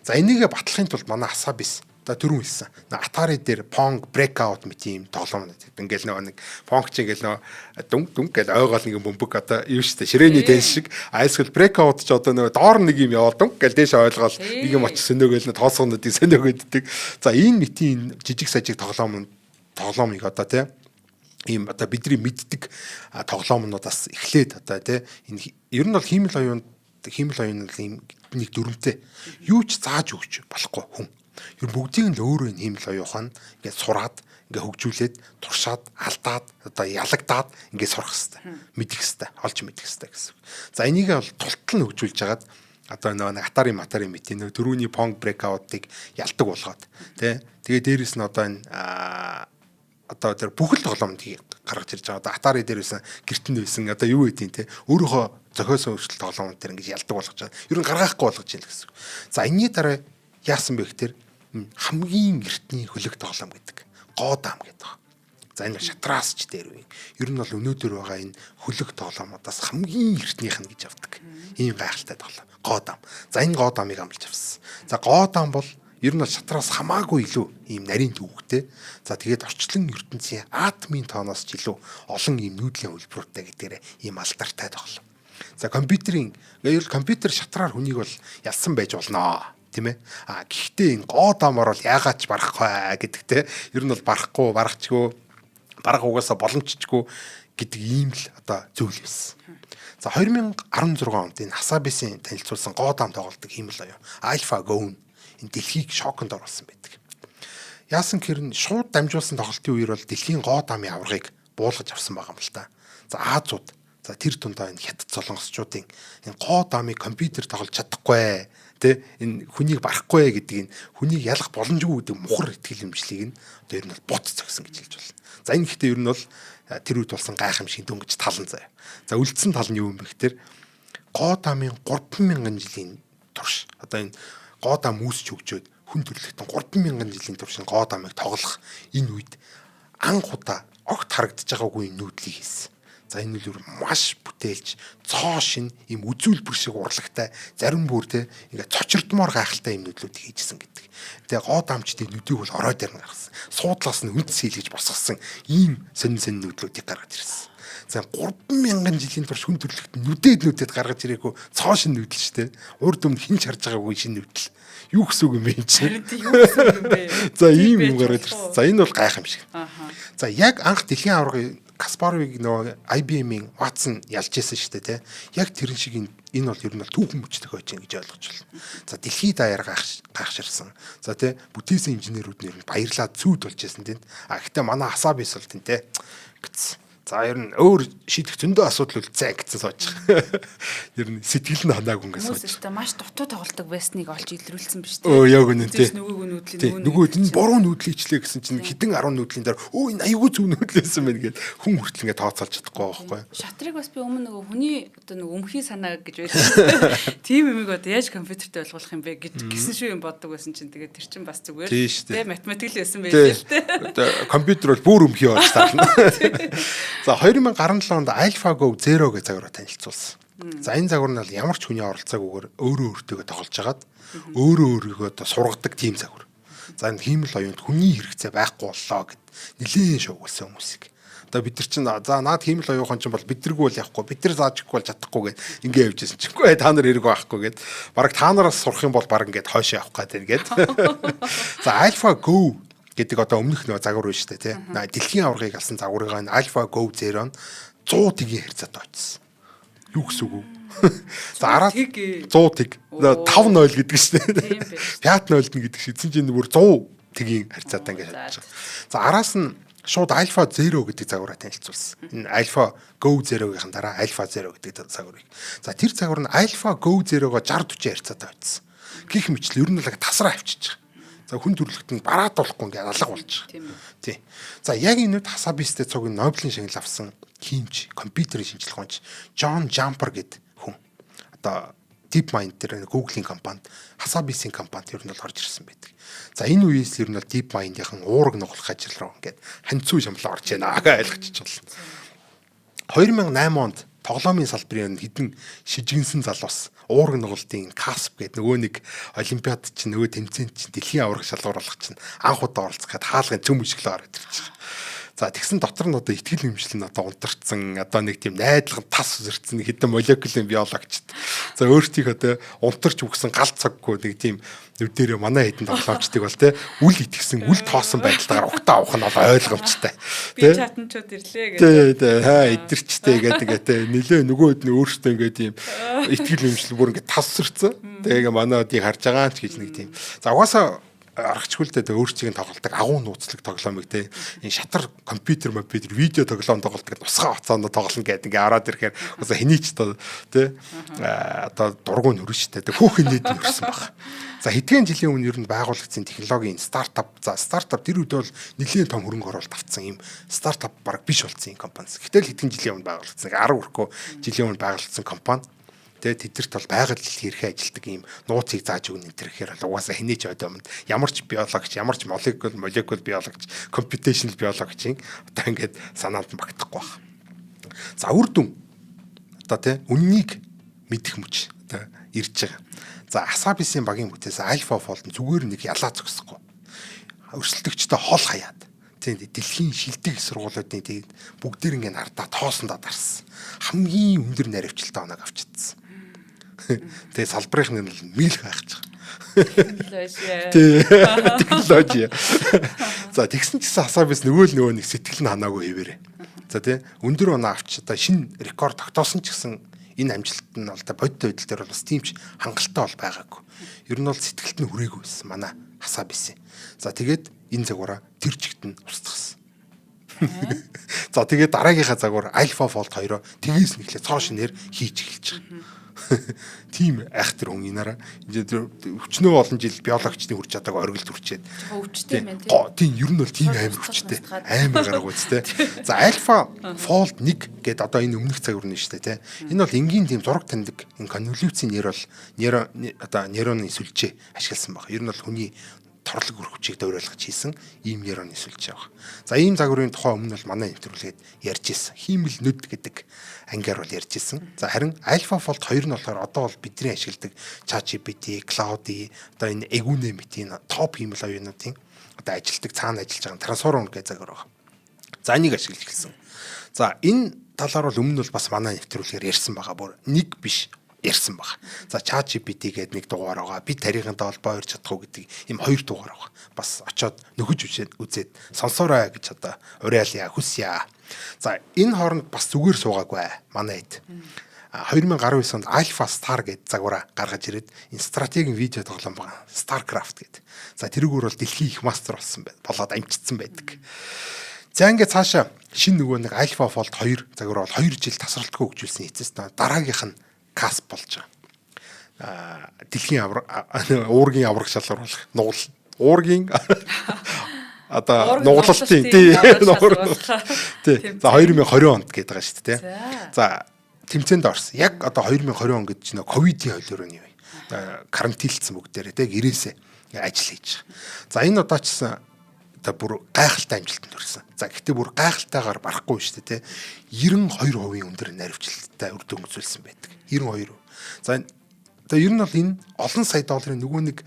За энийгээ батлахын тулд манай хасабис түрүүн хэлсэн. Atari дээр Pong Breakout мэт юм тоглоом байдаг. Ингээл нэг Pong ч ингээл дүнг гэж ойгоол нэг бөмбөг одоо юу штэ ширээний дэнс шиг айсгал Breakout ч одоо нэг доор нэг юм яваад дүнг гэж дээш ойлгоол нэг юм очиж сөнөөгөл тоосгонуудыг сөнөөгөөддөг. За энэ мэтийн жижиг сажиг тоглоомыг одоо тийм ийм одоо бидний мэддэг тоглоомнуудаас эхлээд одоо тийм энэ ер нь бол хиймэл оюун ийм нэг дүрмтэй юу ч зааж өгч болохгүй хүн. Ер бүгдийг нь л өөрөө хиймэл оюухан ингээд сураад ингээд хөгжүүлээд туршаад алдаад одоо ялагдаад ингээд сурах хэрэгтэй. Мэдэх хэрэгтэй, олж мэдэх хэрэгтэй гэсэн. За энийгээ бол тултал нь хөгжүүлж хагаад одоо нэг Atari мэт энэ дөрөвний Pong Breakout-ыг ялдаг болгоод тий. Тэгээ дээрэс нь одоо энэ одоо тэр бүхэл тоглоомыг гаргаж ирж байгаа. Одоо Atari дээрээс гэртэнд байсан одоо юу гэдгийг те өөрөөхөө зохиосон өөрчлөлт тоглоомууд тэр ингэж ялдаг болгож байгаа. Ер нь гаргахгүй болгож байна гэсэн. За энэний дараа яасан бэ гэхээр хамгийн эртний хөлөг тоглоом гэдэг гоодам гэдэг. За энэ шатраас ч дээр үе. Ер нь бол өнөөдөр байгаа энэ хөлөг тоглоомудаас хамгийн эртнийх нь гэж авдаг. Ийм гайхалтай тоглоом. Гоодам. За энэ гоодамыг амлаж авсан. За гоодам бол ер нь бол шатраас хамаагүй илүү ийм нарийн төвөгтэй. За тэгээд орчлон ертөнцийн атомын тооноос ч илүү олон ийм нүүдлийн хөлбөртэй гэдгээр ийм алдартай тоглоом. За компьютер шатраар хүнийг бол ялсан байж болноо. Тийм ээ. Гэхдээ энэ гоодамаар бол яагаад ч барахгүй гэдэгтэй. Ер нь бол барахчгүй, барах угаасаа боломжчгүй гэдэг ийм л одоо зүйл байсан. За 2016 онд энэ хасабисын танилцуулсан гоодам тоглолтог хиймэл оюун AlphaGo энэ дэлхийг шоконд оруулсан байдаг. Яасан гэрн шууд дамжуулсан тоглолтын үеэр бол дэлхийн гоодамын аврагыг буулгаж авсан байгаа юм л та. За Азууд, за тэр тундаа энэ хятад солонгосчуудын энэ гоодамыг компьютер тоглож чадахгүй тэ энэ хүнийг барахгүй гэдэг энэ хүнийг ялах боломжгүй гэдэг мухар итгэл имжлийг нь одоо ер нь бол бут зогсон гэж хэлж байна. За энэ гэхдээ ер нь бол тэр үед болсон гайхамшиг дөнгөж талан заяа. За үлдсэн тал нь юу юм бэ гэхээр гоодамын 3000 жилийн турш одоо энэ гоодам үүсч хөгжөөд хүн төрлөختөн 3000 жилийн турш гоодамыг тоглох энэ үед анх удаа огт харагдаж байгаагүй нүүдлийг хийсэн. За энэ үл маш бүтээлж цоо шин ийм үзүүлбэр шиг урлагтай зарим бүр те ингээд цочирдмоор гайхалтай юм нүдлүүд хийжсэн гэдэг. Тэгээ гоо дамжтын нүдийг бол ороод ирнэ гаргасан. Суудлаас нь үнд сэлгэж босгосон ийм сонин нүдлүүдийг гаргаж ирсэн. За 3000 жилийн турш хүн төрлөخت нүдэд гаргаж ирээгүй цоо шин нүдэл ч те. Урд өмнө хинч харж байгаагүй шин нүдэл. Юу гэсэн үг юм бэ энэ чинь? Юу гэсэн юм бэ? За ийм юм гараад ирсэн. За энэ бол гайхамшиг. За яг анх дэлхийн аваргыг Каспаровыг нөгөө IBM-ийн Watson ялж ирсэн шүү дээ тий. Яг тэрэн шиг энэ бол ер нь түүхэн мөчтэй хойч гэж ойлгож байна. За дэлхийд даяар гайхширсан. За тий бүтээсэн инженерүүд нэр нь баярлаад цүүд болж ирсэн тий. Гэхдээ манай Асабис бол тий гэсэн. За ер нь өөр шийдэх зөндөө асуудал үлдсэн гэсэн сууж байгаа. Ер нь сэтгэл нь ханаагүй ингээс сууж. Хүмүүс өстой маш дутуу тоглодог байсныг олж илрүүлсэн биз дээ. Яг үнэн тий. Нөгөөг нь буруу нүүдлийчлээ гэсэн чинь хідэн 10 нүүдлийн дараа өө энэ аягүй зүг нүүдлээсэн байна гэд хүн хүртэл ингээ тооцоолж чадахгүй байхгүй. Шатрыг бас би өмнө нөгөө хүний одоо нөгөө өмхий санаа гэж байсан. Тим юмыг одоо яаж компьютертэй ойлгуулах юм бэ гэсэн шүү юм боддог байсан чинь тэгээд тэр чинь бас зүгээр. Тэ математик л байсан байлээ л тэ. Компьютер бол бүр өмхий болж таарна. За 2017 онд AlphaGo Zero гэж загвараа танилцуулсан. За энэ загвар нь бол ямар ч хүний оролцоогүйгээр өөрөө өөртөө тоглож хагаад өөрийгөө сургадаг тим загвар. За энэ хиймэл оюунд хүний хэрэгцээ байхгүй боллоо гэд нэлээд шуугуулсан хүмүүсийг. Одоо бид нар чинь за наад хиймэл оюухан чинь бол бидэргүй бол явахгүй бид нар зааж ихгүй бол чадахгүй гэд ингээ явжсэн чинь та нар хэрэг байхгүй гэд бараг та нараас сурах юм бол бараг ингээд хойшоо явах гэдэг гээд. За AlphaGo гэдэг одоо өмнөх нэг загвар биш үү те. Дэлхийн аваргыг алсан загварыг нь AlphaGo Zero нь 100 тигийн харьцаатай очсон. Юу гэсэн үг вэ? За араас 100 тиг 5-0 гэдэг шүү дээ. Пят 0 гэдэг шиг эзэн чинь бүр 100 тигийн харьцаатай ингэж болж байгаа. За араас нь шууд Alpha Zero гэдэг загвараа танилцуулсан. Энэ AlphaGo Zero-гийн дараа Alpha Zero гэдэг загварыг. За тэр загвар нь AlphaGo Zero-го 60-40 харьцаатай очсон. Гэх мэтлээ ер нь л тасраа авчиж байгаа. За хүн төрлөخت нь бараад болохгүй ингээд алга болж байгаа. Тий. За яг энэ үед Хасабистэй цугийн Нобелийн шагнал авсан хиймч, компьютерийн шинжилгээ хонч John Jumper гэдэг хүн. Одоо DeepMind дээр Google-ийн компанид Хасабисийн компанид ер нь бол орж ирсэн байдаг. За энэ үеэс ер нь бол DeepMind-ийн уураг нугалах ажил руу ингээд ханцуу шамлаа орж яана ойлгочих болно. 2008 онд тоглоомын салбарын хэдэн шижигнсэн залуус уураг нугалтын Касп гэдэг нөгөө нэг олимпиад чинь нөгөө тэмцээнд чинь дэлхийн аварга шалгуур болох чинь анх удаа оролцоход хаалгын цөм өшгөлөө ороод ирж байгаа. За тэгсэн дотор нь одоо ихтгэл хэмжлэн одоо унтарцсан одоо нэг тийм найдлага тас үзэрсэн хэдэн молекулын биологчд. За өөртөө одоо унтарч үгсэн гал цаггүй нэг тийм нүдэрээ манай хэдэн тоглоомчдыг бол те үл итгэсэн үл тоосон байдалтайгаар угтаа авах нь бол ойлгомжтой. Би чатанчууд ирлээ гэдэг. Тэ хаа идэрчтэй гэдэг те нөлөө нөгөөд нь өөртөө ингээд тийм ихтгэл хэмжлэн бүр ингээд тасэрсэн. Тэгээ манаадыг харж байгаа ч гэж нэг тийм. За угаасаа аргачгүйлдэ өөрчийг нь тоглолдог агуу нууцлаг тоглоомыг те энэ шатар компьютер видео тоглоом тоглолдог нусгаа хуцаанд тоглоно гэдэг ингээ ороод ирэхээр уусаа хэнийч те одоо дургуй нүрштэй те хөөхөн нийт нүрсэн баг. За хэдхэн жилийн өмнө ер нь байгуулагдсан технологийн стартап тэр үед бол нэлийн том хөрөнгө оруулалт авсан юм стартап баг биш болсон юм компани. Гэтэл хэдхэн жилийн өмнө байгуулагдсан 10 хүрхөө жилийн өмнө байгуулагдсан компани. Тэгээд тэдэрт бол байгаль хэрхэн ажилтдаг юм нууцыг зааж өгнө энэ төр гэхээр бол угаасаа хэнийч ойдомд ямар ч биологч ямар ч молекул биологч computational биологчийн одоо ингээд санаанд магтахгүй байна. За үр дүн одоо тий үннийг мэдэх мөч одоо ирж байгаа. За Асабисийн багийн бүтээс AlphaFold зүгээр нэг ялаа зогсохгүй. Өрсөлдөгчтэй хол хаяад тий дэлхийн шилдэг сургуулиудын тий бүгдээр ингээд ардаа тоосондоо дарсан. Хамгийн өндөр наривчлалтай оног авчидсан. Тэгээ салбарын нь мэл хайж байгаа. Технологи. За тэгсэн чигсэн Асабис нөгөө нэг сэтгэл нь ханаагүй хэвээрээ. За тий өндөр оноо авч одоо шинэ рекорд тогтоосон ч гэсэн энэ амжилт нь бол та бодит байдал дээр бол бас тиймч хангалттай бол байгаагүй. Ер нь бол сэтгэлд нь хүрээгүй байсан манай Асабис. За тэгээд энэ загвараа тэр чигт нь устгасан. За тэгээд дараагийнхаа загвар AlphaFold 2-оо тгээс нэглээ цоо шинээр хийж эхэлж байгаа. Тийм айхтар хүн инаараа өчнөө олон жил биологчдын хүрч чадаагүй оргилд хүрчээд өвчтэй юм тийм. Тийм ер нь бол тийм амар өвчтэй. Амар гараагүй үстэй. За AlphaFold 1 гэдэг одоо энэ өмнөх загвар нь шүү дээ, тийм. Энэ бол энгийн тийм зураг таньдаг энэ конволюцийн нейроны сүлжээ ашигласан баг. Ер нь бол хүний торлог өрхөвчийг дөөрөлгөж хийсэн ийм нейроны сүлж байгаа. За ийм загварын тухай өмнө бол манай нэвтрүүлгээд ярьж ирсэн. Хиймэл нүд гэдэг ангиар бол ярьж ирсэн. За харин AlphaFold 2 нь болохоор одоо бол бидний ашигладаг ChatGPT, Claude, одоо энэ Egunemit-ийн топ хиймэл оюунуудын одоо ажилтдаг цаана ажиллаж байгаа Transformer гэдэг загвар байгаа. За энийг ашиглаж эхэлсэн. За энэ талаар бол өмнө нь бол бас манай нэвтрүүлгээр ярьсан байгаа. Бүр нэг биш ярьсан баг. За ChatGPT гэдэг нэг дугаар байгаа. Би тарихынтай холбоо ярьж чадах уу гэдэг ийм 2 дугаар байгаа. Бас очиод нөхөж үзээд сонсоорой гэж одоо уриалъя, хүсье. За энэ хооронд бас зүгээр суугаагүй манай хэд. 2019 онд Alpha Star гэдэг загвараа гаргаж ирээд энэ стратегийн видео тоглоом байгаа. StarCraft гэдэг. За тэрүүгээр бол дэлхийн их мастер болсон байд. Болоод амжицсан байдаг. За ингээд цаашаа шинэ нөгөө нэг AlphaFold 2 загвар бол 2 жил тасралтгүй хөгжүүлсэн эцэс дараагийнх нь касп болж байгаа. Дэлхийн уургийн авраг шалгаруулах нуул уургийн одоо нуглалтын тий. За 2020 онд гэдэг байгаа шүү дээ. За тэмцээнд орсон. Яг одоо 2020 он гэдэг чинь ковидын хөлөөрөө юм. Карантинлцсан бүгдээрээ тий гэрээсээ ажил хийж байгаа. За энэ удаачсан одоо бүр гайхалтай амжилтанд хүрсэн. За гэхдээ бүр гайхалтайгаар барахгүй шүү дээ тий. 92% өндөр наривчлалтай үр дүн үзүүлсэн байдаг. 92%. За одоо ер нь бол энэ олон сая долларын нөгөө нэг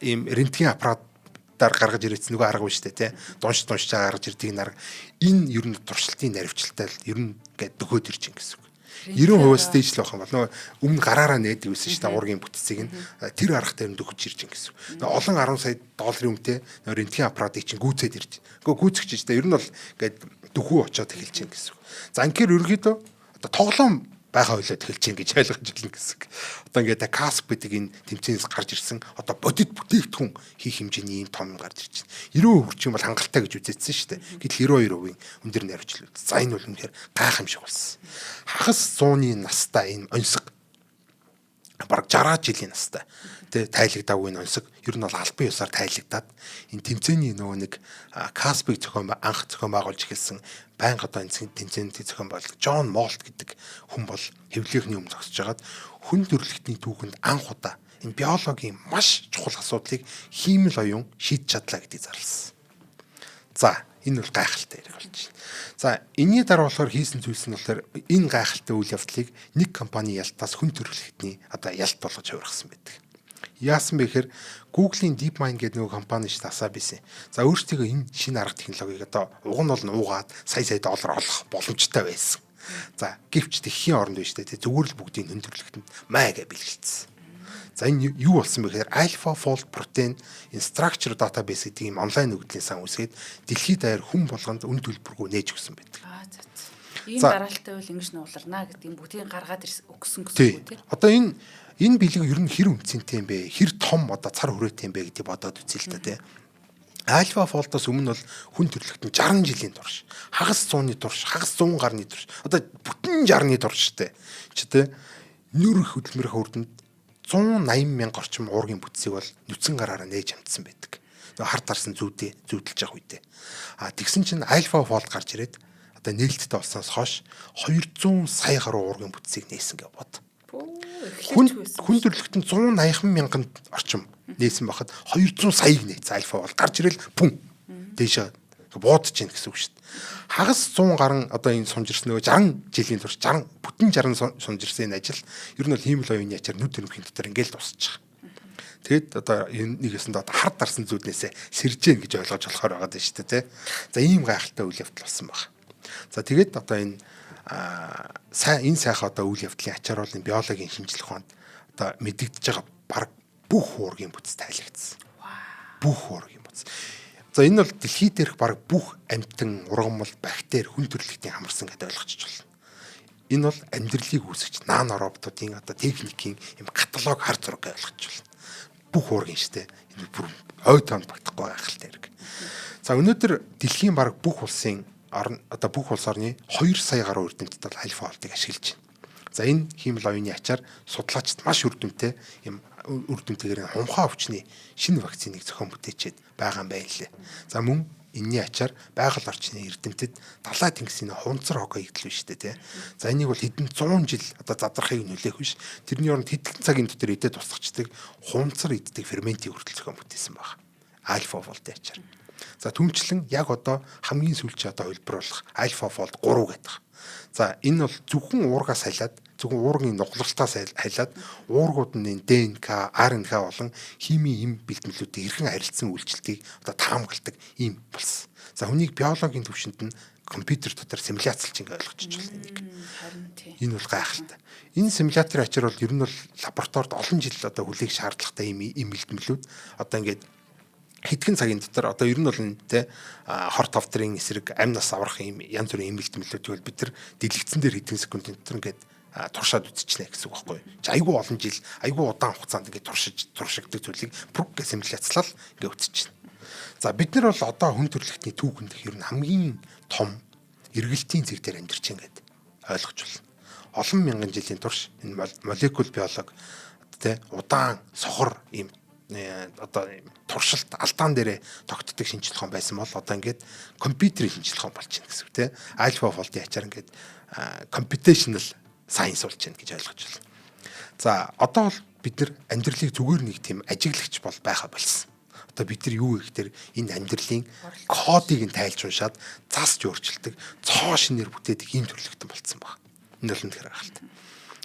ийм рентген аппаратаар гаргаж ирсэн нөгөө арга биш үү тий. Дунш гаргаж ирдэг энэ арга энэ ер нь туршилтын наривчлалтай ер нь гээд дөхөөд ирж байгаа гэсэн үг. 90% стейж л байх юм бол нөгөө өмнө гараараа нээдэг байсан шүү дээ уургийн бүтцийг нь тэр арга дээр дөхөж ирж байгаа гэсэн үг. Олон 10 сая долларын үнэтэй рентген аппаратыг чинь гүйцээд ирж. Гэхдээ гүйцэгч дээ ер нь бол гээд дөхөө очоод эхэлж байгаа гэсэн үг. За анкер ерөөдөө одоо тоглоом байхаа хөлөөд эхэлж байгаа гэж ойлгож байна гэсэн үг. Одоо ингээд касп гэдэг энэ тэмцээнээс гарч ирсэн одоо бодит бүтээгдэхүүн хийх хэмжээний ийм том гарч ирж байна. 90% хүрч юм бол хангалттай гэж үзээдсэн шүү дээ. Гэтэл 92% өндөр наривчлал. За энэ бол үнэхээр гайхамшиг болсон. Хагас 100-ны настай энэ онцг бараг 60 жилийн настай тэ тайлагдаагүй энэ онцг ер нь бол албан ёсоор тайлагдаад энэ тэмцээний нөгөө нэг каспыг анх зохион байгуулж эхэлсэн байнга одоо энэ тэмцээний зохион байгуулах Джон Молт гэдэг хүн бол хэвлэлийнхний өмнө зогсож хагаад хүн төрөлхтний түүхэнд анх удаа энэ биологийн маш чухал асуудлыг хиймэл оюун шийдэж чадлаа гэдгийг зарласан. За энэ бол гайхалтай хэрэг болж байна. За энэний дараа болохоор хийсэн зүйлс нь болохоор энэ гайхалтай үйл явдлыг нэг компани ялтаас хүн төрөлхтний одоо ялт болгож хувиргасан байдаг. Яасан бэ гэхээр Google-ийн DeepMind гэдэг нөгөө компани ш тасаа бийсэн. За өөрсдөө энэ шинэ арга технологиг одоо уг нь бол нуугаад сая доллар олох боломжтой байсан. За гэвч тэхийн оронд биш дээ зүгээр л бүгдийн хүн төрөлхтөнд маяга бэлгэлцсэн. За энэ юу болсон бэ гэхээр AlphaFold Protein in Structure Database гэдэг ийм онлайн өгөгдлийн сан үсгээд дэлхийд даяар хүн болгонд үн төлбөргүй нээж өгсөн байдаг. Ийм дараалттай бол ингэж нууларна гэдэг юм бүгдийг гаргаад өгсөн гэсэн үг тийм. Одоо энэ бэлэг ер нь хэр үнцэнтэй юм бэ? Хэр том одоо цар хүрээтэй юм бэ гэдгийг бодоод үзье л та тийм. AlphaFold-оос өмнө бол хүн төрөлхтөн 60 жилийн турш, хагас 100-ны турш, хагас 100 гаруй турш, одоо бүтэн 60-ны турштэй. Чи тийм нөр хөдөлмөрийн хүрдэнд 180 мянга орчим уургийн бүтцийг бол нүцгэн гараараа нээж амтсан байдаг. Хар тарсан зүүдэлж явах үедээ. Тэгсэн чинь AlphaFold гарч ирээд одоо нээлттэй болсноос хойш 200 сая гаруй уургийн бүтцийг нээсэн гэж бод. Хүн төрөлхтөнд 180 мянган орчим нээсэн байхад 200 саяг нээсэн AlphaFold гарч ирэл пүн дээшээ буудаж гин гэсэн үг шүү дээ. Хагас 100 гаруй одоо энэ сунжирсан нөгөө 60 жилийн турш 60 бүтэн 60 сунжирсан энэ ажил ер нь бол хиймэл оюуны ячаар нүд төрөмхийн дотор ингээл дуусчих. Тэгэд одоо энэ нэгэсэнд одоо хар дарсан зүуднээсээ сэрж гин гэж ойлгож болохоор байгаа даа шүү дээ. За ийм гайхалтай үйл явдал болсон байна. За тэгээд одоо энэ сайхан одоо үйл явдлын ачааруулын биологийн шинжилгээ хонд одоо мэдэгдэж байгаа баг бүх уургийн бүтц тайлагдсан. Бүх уургийн бүтц. За энэ бол дэлхий дээрх баг бүх амьтан, ургамал, бактери, хүн төрөлхтний хамарсан гэдээ ойлгочих болно. Энэ бол амьдралыг үүсгэж нано роботуудын одоо техникийн юм каталог хар зураг гэж ойлгочих болно. Бүх уургийн штэ. Энэ бүр ой тоонд багтахгүй гайхалтай хэрэг. За өнөөдөр дэлхийн баг бүх улсын одоо бүх улс орны 2 сая гаруй эрдэмтэд бол AlphaFold-ыг ашиглаж байна. За энэ хиймэл оюуны ачаар судлаачид маш үрдүмтэй юм үрдүмтэйгээр хумхаа өвчний шинэ вакциныг зохион бүтээчээд байгаа юм байна лээ. За мөн энэний ачаар байгаль орчны эрдэмтэд далай тэнгисийн хунцар хогоо игдэл биш үү те. За энийг бол хэдэн 100 жил одоо задрахыг нөлөөх биш. Тэрний оронд хэдэн цагийн дотор идэж тусгачдаг хунцар иддэг ферментийг хүртэл зохион бүтээсэн байна. Alpha Fold ячаар. За түнчлэн яг одоо хамгийн сүүлчийн одоо хувилбарлах Alpha Fold 3 гэдэг. За энэ бол зөвхөн уургаас халиад зөвхөн уургийн нугалалтаас халиад уургуудын ДНК, РНК болон химийн эм бэлтгэлүүдийн эргэн харилцсан үйлчлэлтийг одоо таамагладаг юм болсон. За хүнийг биологийн төвшөнд нь компьютер дотор симуляцлж ингээ ойлгож байна нэг. Энэ бол гайхалтай. Энэ симуляторын ачаар бол ер нь бол лабораторид олон жил одоо хүлээх шаардлагатай юм бэлтгэлүүд одоо ингээд хэдхэн цагийн дотор одоо ер нь бол энэ хор тавдрын эсрэг амнаас аврах юм янз бүрийн эмгэлтмэлүүдийг бид нар дэлгэцэн дээр хэдхэн секундын дотор ингээд туршаад үзчихнэ гэсэн үг байхгүй. Айгүй олон жил, айгүй удаан хугацаанд ингээд туршигддаг зүйлийг прог гэсэн симуляцлал ингээд үзчихнэ. За бид нар бол одоо хүн төрөлхтний түүхэнд ер нь хамгийн том эргэлтийн зэг дээр амьдарч байгаа гэдэг ойлгож байна. Олон мянган жилийн турш энэ молекул биологи удаан сохор юм одоо туршилт алдаан дээрээ тогтдог шинжилгээ ухаан байсан бол одоо ингээд компьютерийн шинжилгээ ухаан болж байна гэсэн үг тийм. Alpha Fold-ийн ачаар ингээд computational science болж байна гэж ойлгож байна. За одоо бол бид нар амьдралыг зүгээр нэг тийм ажиглагч бол байха болсон. Одоо бид нар юу гэхээр энэ амьдралын кодыг нь тайлж уншаад засч өөрчилдөг, цоо шинээр бүтээдэг ийм төрлөختөн болсон баг. Энэ бол үнэхээр гайхалтай.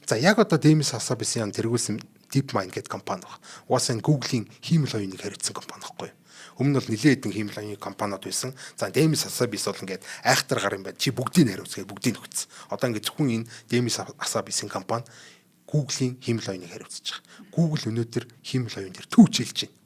За яг одоо Demis Hassabis-ийн тэргүүлсэн DeepMind гэдэг компани баг. Угаасаа Google-ийн хиймэл оюуныг хариуцсан компани байхгүй юу? Өмнө нь бол нэлээд хэдэн хиймэл оюуны компаниуд байсан. За Demis Hassabis бол ингээд айхтар гар юм байна. Чи бүгдийг хариуцгаа, бүгдийг өгсөн. Одоо ингээд зөвхөн энэ Demis Hassabis-ийн компани Google-ийн хиймэл оюуныг хариуцж байгаа. Google өнөөдөр хиймэл оюун дээр түүчилж байна.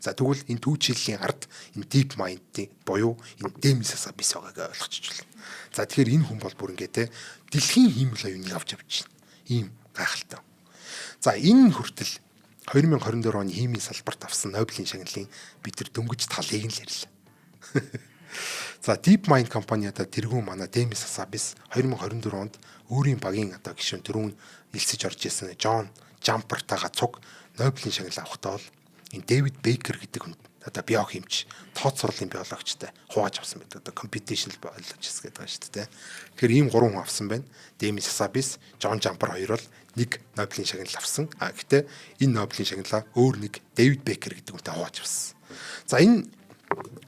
За тэгвэл энэ түүчиллийн ард энэ DeepMind-ийн буюу энэ Demis Hassabis байгааг ойлгочих болно. За тэгэхээр энэ хүн бол бүр ингээд дэлхийн хиймэл оюуныг авч явж байна. Ийм гайхалтай. За энэ хүртэл 2024 оны химийн салбарт авсан Нобелийн шагналын бид нар дөнгөж талыг нь л ярьлаа. За DeepMind компаниудаа тэргүүн манай Demis Hassabis 2024 онд өөрийн багийн одоо гишүүн дөрөв элсэж орж исэн John Jumper-тайгаа цуг Нобелийн шагнал авахдаа бол энэ David Baker гэдэг хүн одоо биохимч, тооцооллын биологчтой хувааж авсан байдаг. Одоо computational biologist гэдэг байна шүү дээ. Тэгэхээр ийм гурван хүн авсан байна. Demis Hassabis, John Jumper хоёр бол нэг Нобелийн шагнал авсан. Гэхдээ энэ Нобелийн шагналаа өөр нэг David Baker гэдэг хүнтэй хувааж авсан. За энэ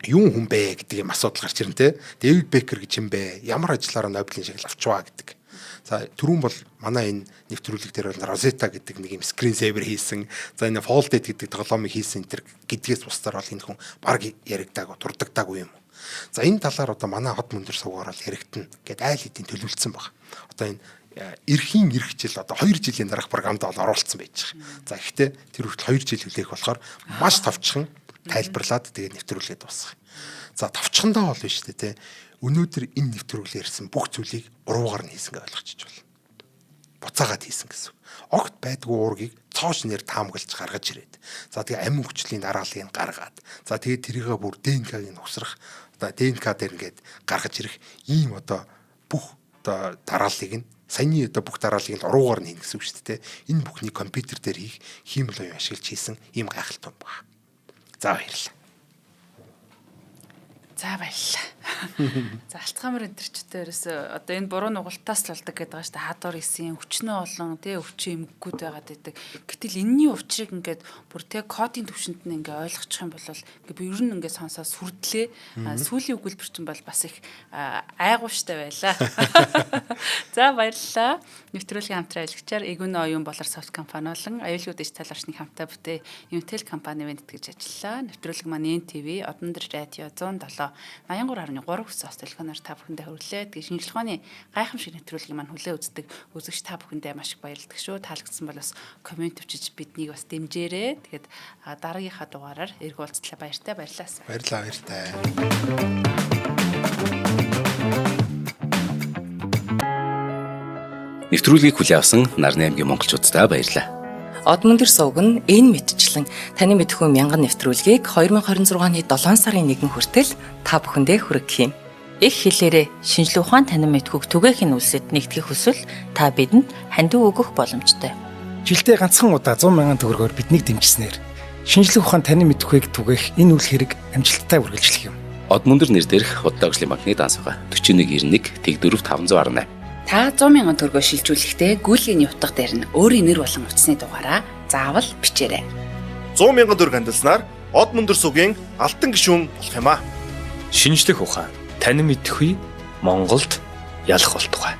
юу хүн бэ гэдэг юм асуудал гарч ирнэ те. David Baker гэж юм бэ? Ямар ажиллаараа Нобелийн шагнал авчваа гэдэг. За түрүүн бол манай энэ нэвтрүүлэг дээр бол Rosetta гэдэг нэг юм screen saver хийсэн. За энэ Folded гэдэг тоглоомыг хийсэн энэ гэдгээс бусдаар бол энэ хүн баг яригдаагүй, дурддаггүй юм. За энэ талаар одоо манай хот мөндөр суугаар бол яригдана гэд айл хэдийн төлөвлөсөн баг. Одоо энэ эрхийн эрх жил одоо 2 жилийн дараах програмд бол оруулсан байж байгаа. За гэхдээ тэр хүртэл 2 жил хүлээх болохоор маш товчхон тайлбарлаад тэгээд нэвтрүүлгээ дуусгах. За товчхондоо бол биш үү те. Өнөөдөр энэ нэвтрүүлгээр ирсэн бүх зүйлийг уруугаар нь хийсэн гэж ойлгочих болно. Буцаагаад хийсэн гэсэн. Огт байдгүй уургийг цоош нэр таамаглаж гаргаж ирээд. За тэгээ амин хүчлийн дарааллыг гаргаад. За тэгээ тэрийгээ бүр ДНК-г нь усрах. Одоо ДНК дээр ингээд гаргаж ирэх ийм одоо бүх одоо дарааллыг нь саяны одоо бүх дарааллыг нь уруугаар нь хийнэ гэсэн үг шүү дээ. Энэ бүхнийг компьютер дээр хийх хиймэл оюун ашиглаж хийсэн ийм гайхалтай юм байна. За баярлалаа. За баярлалаа. За Алтгамар энэ төрчтэй ерөөсөө одоо энэ буруу нугалтаас л болдог гэдэг байгаа шүү дээ. Хадуур исэн хүчнээ олон тий өвчин эмгэгүүд байгаад байдаг. Гэтэл энэний учрыг ингээд бүр тий кодын төвшөнд нь ингээд ойлгочих юм бол ингээд би ер нь ингээд сонсоод сүрдлээ. Сүүлийн өгүүлбэр чинь бол бас их айгууштай байлаа. За баярлалаа. Нэвтрүүлгийн хамтран ажиллагчаар Эгүн оюун болор софт компани болон аюулгүй дижитал орчныг хамтаа бүтээ Intel компани вэндтгэж ажиллалаа. Нэвтрүүлэг маань NTV, Одондөр радио 107 83.3 хүсээс телефоноор та бүхэндээ хүргэлээ. Тэгээ шинжлэх ухааны гайхамшиг нэвтрүүлгийн маань хүлээ үздэг үзэгч та бүхэндээ маш их баярлалдаг шүү. Таалагдсан бол бас комент өчиж биднийг бас дэмжээрэй. Тэгээд дараагийнхаа дугаараар эрг уулзлаа баяртай баярлалаа. Баярлалаа баяртай. Нэвтрүүлгийг хүлээн авсан Нарны аймгийн монголчуудтай баярлалаа. Одмондөр сувг нь энэ мэдчлэн таны мэдхүйн мянган нэвтрүүлгийг 2026 оны 7 сарын 1 хүртэл та бүхэндээ хүргэх юм. Их хэлээрээ шинжлэх ухаан танин мэдхүйг түгээхийн үлсэд нэгтгэх хүсвэл та бидэнд хандив өгөх боломжтой. Жилдээ ганцхан удаа 100 мянган төгрөгөөр биднийг дэмжснээр шинжлэх ухаан танин мэдхүйг түгээх энэ үйл хэрэг амжилттай үргэлжлэх юм. Одмондөр нэр дээрх Худалдаа хөгжлийн банкны дансгаа 4191 Тэг 4518. Та 100 мянган төгрөгөөр шилжүүлэхдээ гүйлгээний утга дээр нь өөрийн нэр болон утасны дугаараа заавал бичээрэй. 100 мянган төгрөг хандалснаар од мөндөр сүгийн алтан гишүүн болох юм а. Шинжлэх ухаан танин мэдхгүй Монголд ялах болтугай.